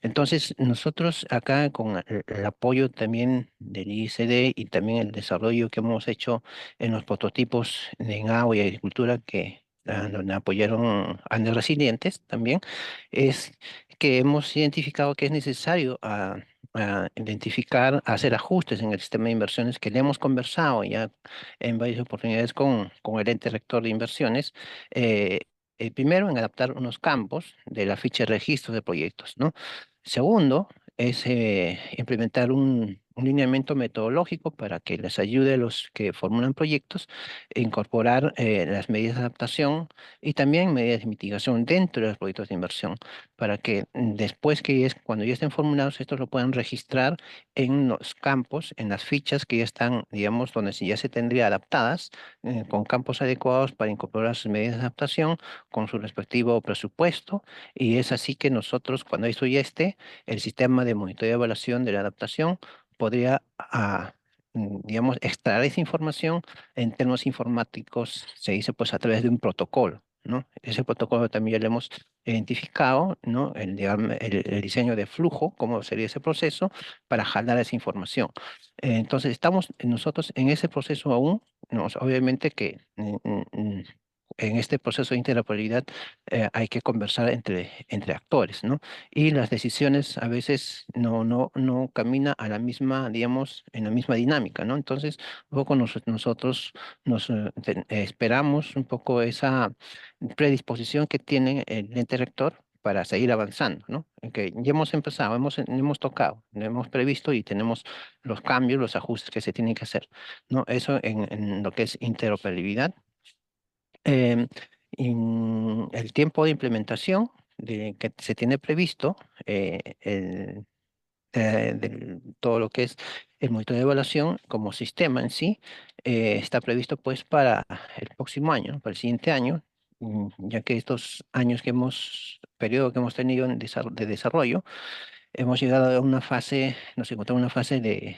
Entonces, nosotros acá con el apoyo también del ICD y también el desarrollo que hemos hecho en los prototipos en agua y agricultura donde apoyaron Andes Resilientes también, es que hemos identificado que es necesario identificar, hacer ajustes en el sistema de inversiones que le hemos conversado ya en varias oportunidades con el ente rector de inversiones. Primero, en adaptar unos campos de la ficha de registro de proyectos, ¿no? Segundo, es implementar un lineamiento metodológico para que les ayude a los que formulan proyectos a incorporar las medidas de adaptación y también medidas de mitigación dentro de los proyectos de inversión, para que después cuando ya estén formulados, estos lo puedan registrar en los campos, en las fichas que ya están, digamos, donde ya se tendría adaptadas, con campos adecuados para incorporar sus medidas de adaptación con su respectivo presupuesto. Y es así que nosotros, cuando esto ya esté, el sistema de monitoreo y evaluación de la adaptación podría, digamos, extraer esa información en términos informáticos, se dice pues a través de un protocolo, ¿no? Ese protocolo también ya lo hemos identificado, ¿no? El diseño de flujo, cómo sería ese proceso para jalar esa información. Entonces, estamos nosotros en ese proceso aún, ¿no? Obviamente que en este proceso de interoperabilidad hay que conversar entre actores, ¿no? Y las decisiones a veces no caminan a la misma, digamos, en la misma dinámica, ¿no? Entonces, un poco nosotros esperamos un poco esa predisposición que tiene el ente rector para seguir avanzando, ¿no? En que ya hemos empezado, hemos tocado, lo hemos previsto y tenemos los cambios, los ajustes que se tienen que hacer, ¿no? Eso en lo que es interoperabilidad. Em, el tiempo de implementación que se tiene previsto, todo lo que es el monitoreo de evaluación como sistema en sí, está previsto pues para el próximo año, ¿no? Para el siguiente año, ya que estos años periodo que hemos tenido de desarrollo, hemos llegado a una fase, nos encontramos en una fase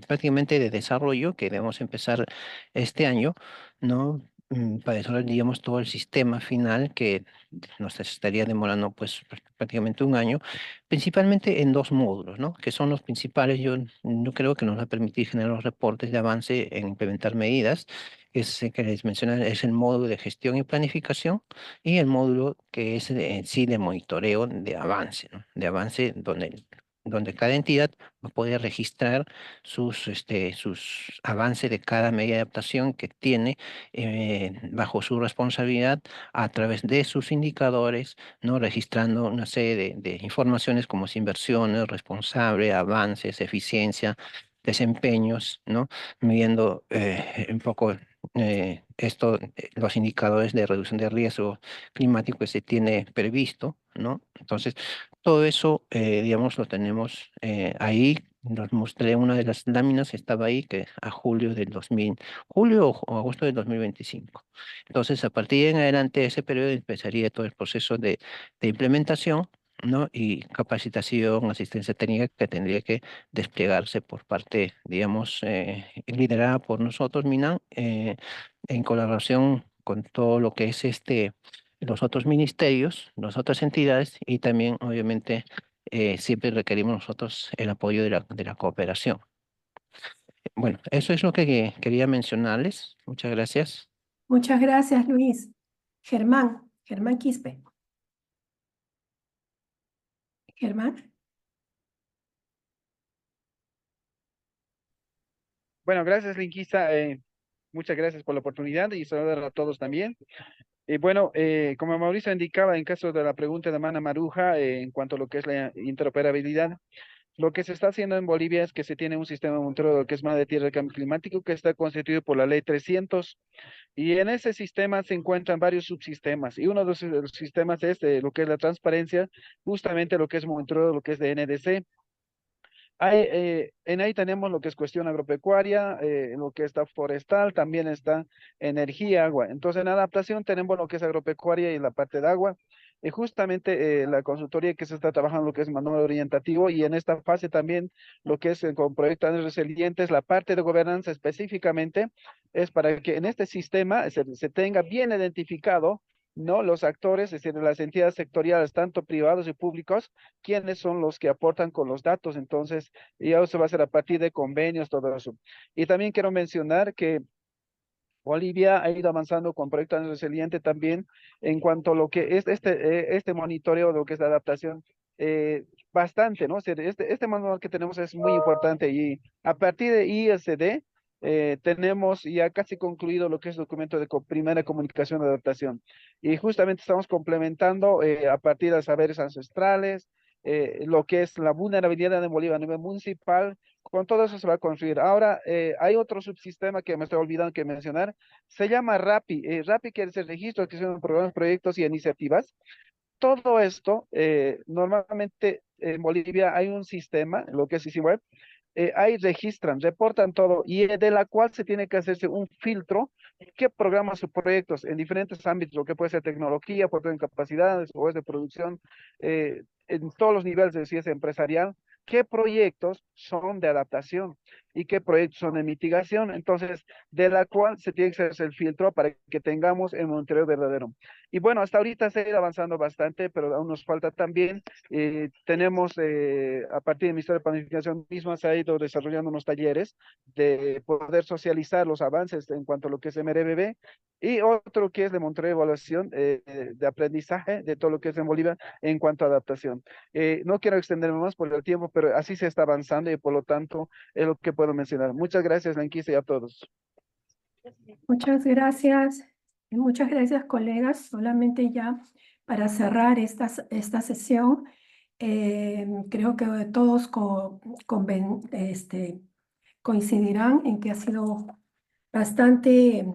prácticamente de desarrollo que debemos empezar este año, ¿no? Para desarrollar, digamos, todo el sistema final que nos estaría demorando pues prácticamente un año, principalmente en dos módulos, ¿no? Que son los principales. Yo creo que nos va a permitir generar los reportes de avance en implementar medidas. Ese que les mencioné es el módulo de gestión y planificación y el módulo que es en sí de monitoreo de avance, ¿no? De avance donde cada entidad va a poder registrar sus avances de cada medida de adaptación que tiene bajo su responsabilidad a través de sus indicadores, ¿no? Registrando una serie de informaciones como es inversiones, responsable, avances, eficiencia, desempeños, ¿no? Midiendo un poco los indicadores de reducción de riesgo climático que se tiene previsto, ¿no? Entonces, todo eso, digamos, lo tenemos ahí. Nos mostré una de las láminas, estaba ahí, que a julio o agosto del 2025. Entonces, a partir de en adelante, ese periodo empezaría todo el proceso de implementación, ¿no? Y capacitación, asistencia técnica que tendría que desplegarse por parte, digamos, liderada por nosotros, Minan, en colaboración con todo lo que es los otros ministerios, las otras entidades y también, obviamente, siempre requerimos nosotros el apoyo de la cooperación. Bueno, eso es lo que quería mencionarles. Muchas gracias. Muchas gracias, Luis. Germán Quispe. Germán. Bueno, gracias, Linquista. Muchas gracias por la oportunidad y saludar a todos también. Bueno, como Mauricio indicaba, en caso de la pregunta de Mana Maruja, en cuanto a lo que es la interoperabilidad, lo que se está haciendo en Bolivia es que se tiene un sistema de monitoreo que es Madre Tierra del Cambio Climático, que está constituido por la Ley 300, y en ese sistema se encuentran varios subsistemas, y uno de los sistemas es lo que es la transparencia, justamente lo que es monitoreo, lo que es de NDC. En ahí tenemos lo que es cuestión agropecuaria, lo que está forestal, también está energía, agua. Entonces, en adaptación tenemos lo que es agropecuaria y la parte de agua. Y justamente la consultoría que se está trabajando lo que es manual orientativo y en esta fase también lo que es con proyectos resilientes, la parte de gobernanza específicamente es para que en este sistema se tenga bien identificado, ¿no? Los actores, es decir, las entidades sectoriales, tanto privados y públicos, quiénes son los que aportan con los datos. Entonces, y eso va a ser a partir de convenios, todo eso. Y también quiero mencionar que Bolivia ha ido avanzando con proyectos resilientes también en cuanto a lo que es este monitoreo, lo que es la adaptación, bastante, ¿no? O sea, este manual que tenemos es muy importante y a partir de ISD tenemos ya casi concluido lo que es documento de primera comunicación de adaptación. Y justamente estamos complementando a partir de saberes ancestrales, lo que es la vulnerabilidad de Bolivia a nivel municipal. Con todo eso se va a construir. Ahora, hay otro subsistema que me estoy olvidando que mencionar, se llama RAPI. RAPI quiere decir Registro de Adquisición de Programas, Proyectos y Iniciativas. Todo esto, normalmente en Bolivia hay un sistema, lo que es Web, ahí registran, reportan todo y de la cual se tiene que hacerse un filtro, qué programas o proyectos en diferentes ámbitos, lo que puede ser tecnología, puede ser en capacidades o es de producción, en todos los niveles, si es empresarial, qué proyectos son de adaptación y qué proyectos son de mitigación, entonces, de la cual se tiene que hacer el filtro para que tengamos el monitoreo verdadero. Y bueno, hasta ahorita se ha ido avanzando bastante, pero aún nos falta también. Tenemos, a partir del Ministerio de Planificación misma, se ha ido desarrollando unos talleres de poder socializar los avances en cuanto a lo que es MRBB y otro que es de Monterrey Evaluación de aprendizaje de todo lo que es en Bolivia en cuanto a adaptación. No quiero extenderme más por el tiempo, pero así se está avanzando y por lo tanto es lo que puedo mencionar. Muchas gracias, Lenquisa, y a todos. Muchas gracias. Muchas gracias, colegas. Solamente ya para cerrar esta sesión, creo que todos coincidirán en que ha sido bastante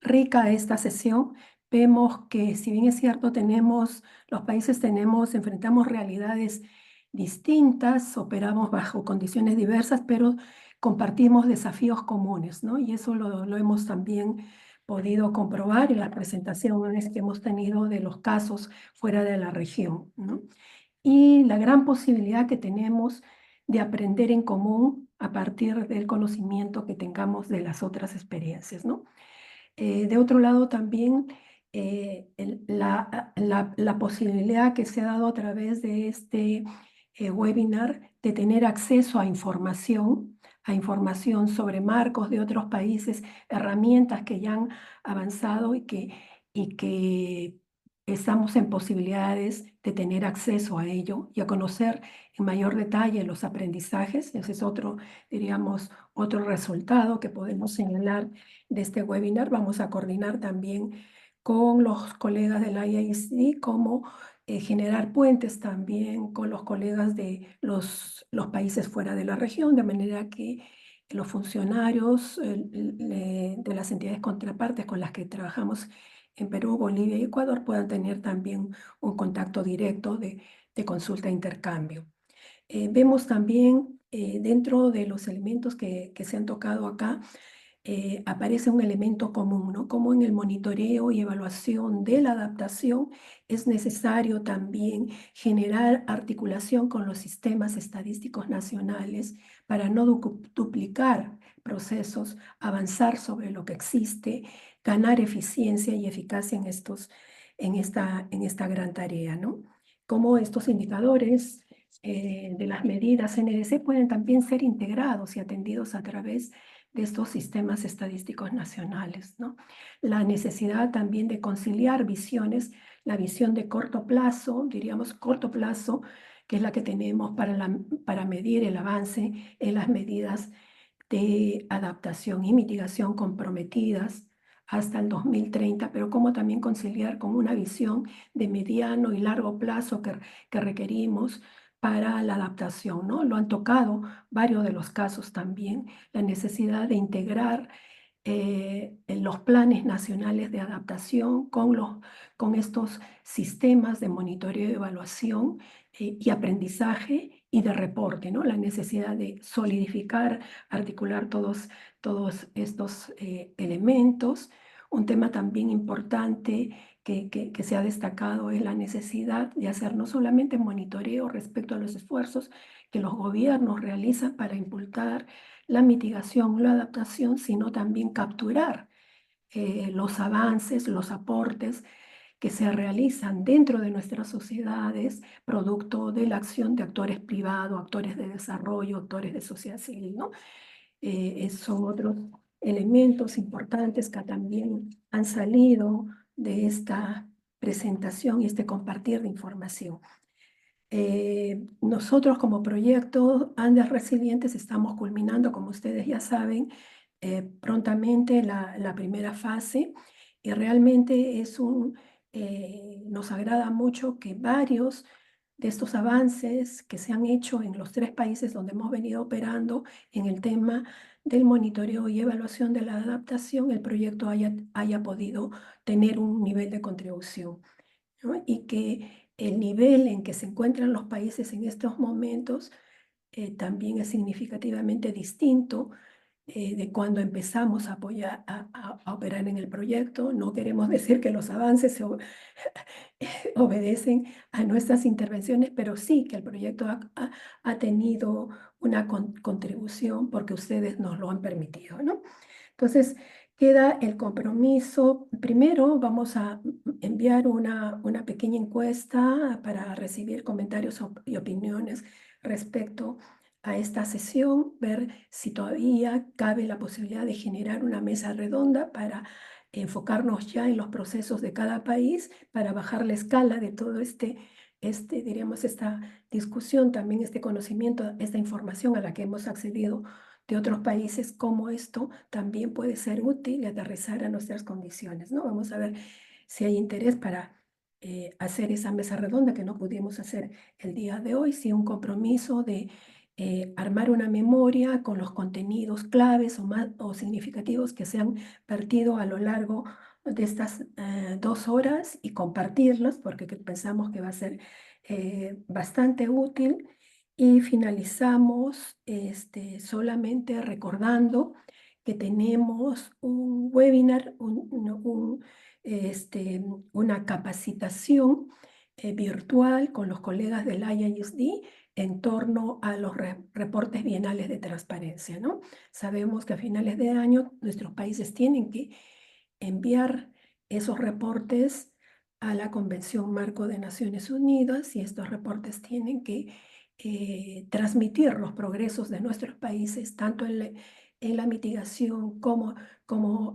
rica esta sesión. Vemos que si bien es cierto, los países enfrentamos realidades distintas, operamos bajo condiciones diversas, pero compartimos desafíos comunes, ¿no? Y eso lo hemos también podido comprobar en las presentaciones que hemos tenido de los casos fuera de la región, ¿no? Y la gran posibilidad que tenemos de aprender en común a partir del conocimiento que tengamos de las otras experiencias, ¿no? De otro lado también la posibilidad que se ha dado a través de este webinar de tener acceso a información sobre marcos de otros países, herramientas que ya han avanzado y que estamos en posibilidades de tener acceso a ello y a conocer en mayor detalle los aprendizajes. Ese es diríamos, otro resultado que podemos señalar de este webinar. Vamos a coordinar también con los colegas de la IAIC cómo generar puentes también con los colegas de los países fuera de la región, de manera que los funcionarios de las entidades contrapartes con las que trabajamos en Perú, Bolivia y Ecuador puedan tener también un contacto directo de consulta e intercambio. Vemos también dentro de los elementos que se han tocado acá, aparece un elemento común, ¿no? Como en el monitoreo y evaluación de la adaptación es necesario también generar articulación con los sistemas estadísticos nacionales para no duplicar procesos, avanzar sobre lo que existe, ganar eficiencia y eficacia en esta gran tarea, ¿no? Como estos indicadores de las medidas NDC pueden también ser integrados y atendidos a través de estos sistemas estadísticos nacionales, ¿no? La necesidad también de conciliar visiones, la visión de corto plazo, diríamos corto plazo, que es la que tenemos para medir el avance en las medidas de adaptación y mitigación comprometidas hasta el 2030, pero cómo también conciliar con una visión de mediano y largo plazo que requerimos para la adaptación, ¿no? Lo han tocado varios de los casos también, la necesidad de integrar en los planes nacionales de adaptación con estos sistemas de monitoreo y evaluación y aprendizaje y de reporte, ¿no? La necesidad de solidificar, articular todos estos elementos. Un tema también importante que se ha destacado es la necesidad de hacer no solamente monitoreo respecto a los esfuerzos que los gobiernos realizan para impulsar la mitigación, la adaptación, sino también capturar los avances, los aportes que se realizan dentro de nuestras sociedades, producto de la acción de actores privados, actores de desarrollo, actores de sociedad civil, ¿no? Son otros elementos importantes que también han salido de esta presentación y este compartir de información. Nosotros como proyecto Andes Resilientes estamos culminando, como ustedes ya saben, prontamente la primera fase, y realmente nos agrada mucho que varios de estos avances que se han hecho en los 3 países donde hemos venido operando en el tema del monitoreo y evaluación de la adaptación, el proyecto haya podido tener un nivel de contribución, ¿no? Y que el nivel en que se encuentran los países en estos momentos también es significativamente distinto de cuando empezamos a apoyar, a operar en el proyecto. No queremos decir que los avances obedecen a nuestras intervenciones, pero sí que el proyecto ha tenido una contribución porque ustedes nos lo han permitido, ¿no? Entonces, queda el compromiso. Primero vamos a enviar una pequeña encuesta para recibir comentarios y opiniones respecto a esta sesión, ver si todavía cabe la posibilidad de generar una mesa redonda para enfocarnos ya en los procesos de cada país, para bajar la escala de todo diríamos, esta discusión, también este conocimiento, esta información a la que hemos accedido de otros países, cómo esto también puede ser útil y aterrizar a nuestras condiciones, ¿no? Vamos a ver si hay interés para hacer esa mesa redonda que no pudimos hacer el día de hoy, si un compromiso de armar una memoria con los contenidos claves o significativos que se han vertido a lo largo de estas 2 horas y compartirlos, porque pensamos que va a ser bastante útil. Y finalizamos solamente recordando que tenemos un webinar, una capacitación virtual con los colegas del IISD en torno a los reportes bienales de transparencia, ¿no? Sabemos que a finales de año nuestros países tienen que enviar esos reportes a la Convención Marco de Naciones Unidas, y estos reportes tienen que transmitir los progresos de nuestros países, tanto en la mitigación como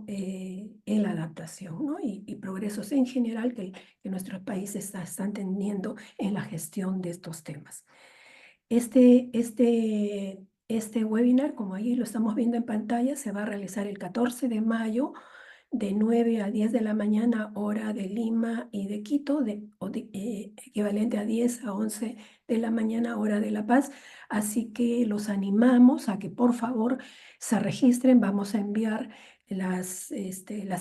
en la adaptación, ¿no? Y progresos en general que nuestros países están teniendo en la gestión de estos temas. Este webinar, como ahí lo estamos viendo en pantalla, se va a realizar el 14 de mayo de 9 a 10 de la mañana, hora de Lima y de Quito, equivalente a 10 a 11 de la mañana, hora de La Paz. Así que los animamos a que por favor se registren. Vamos a enviar las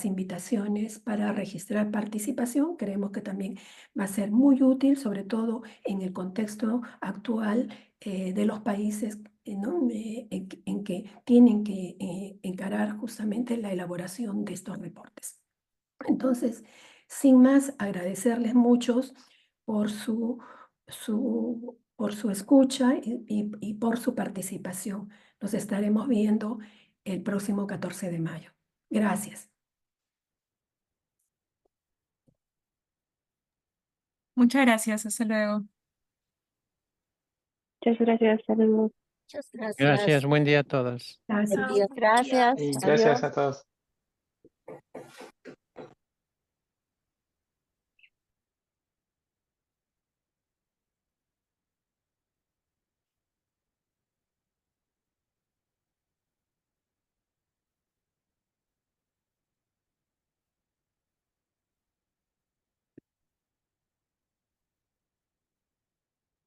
invitaciones para registrar participación. Creemos que también va a ser muy útil, sobre todo en el contexto actual de los países en que tienen que encarar justamente la elaboración de estos reportes. Entonces, sin más, agradecerles muchos por su escucha y por su participación. Nos estaremos viendo el próximo 14 de mayo. Gracias. Muchas gracias, hasta luego. Muchas gracias, saludos. Muchas gracias. Gracias, buen día a todos. Gracias. Buen día. Gracias. Y gracias a todos.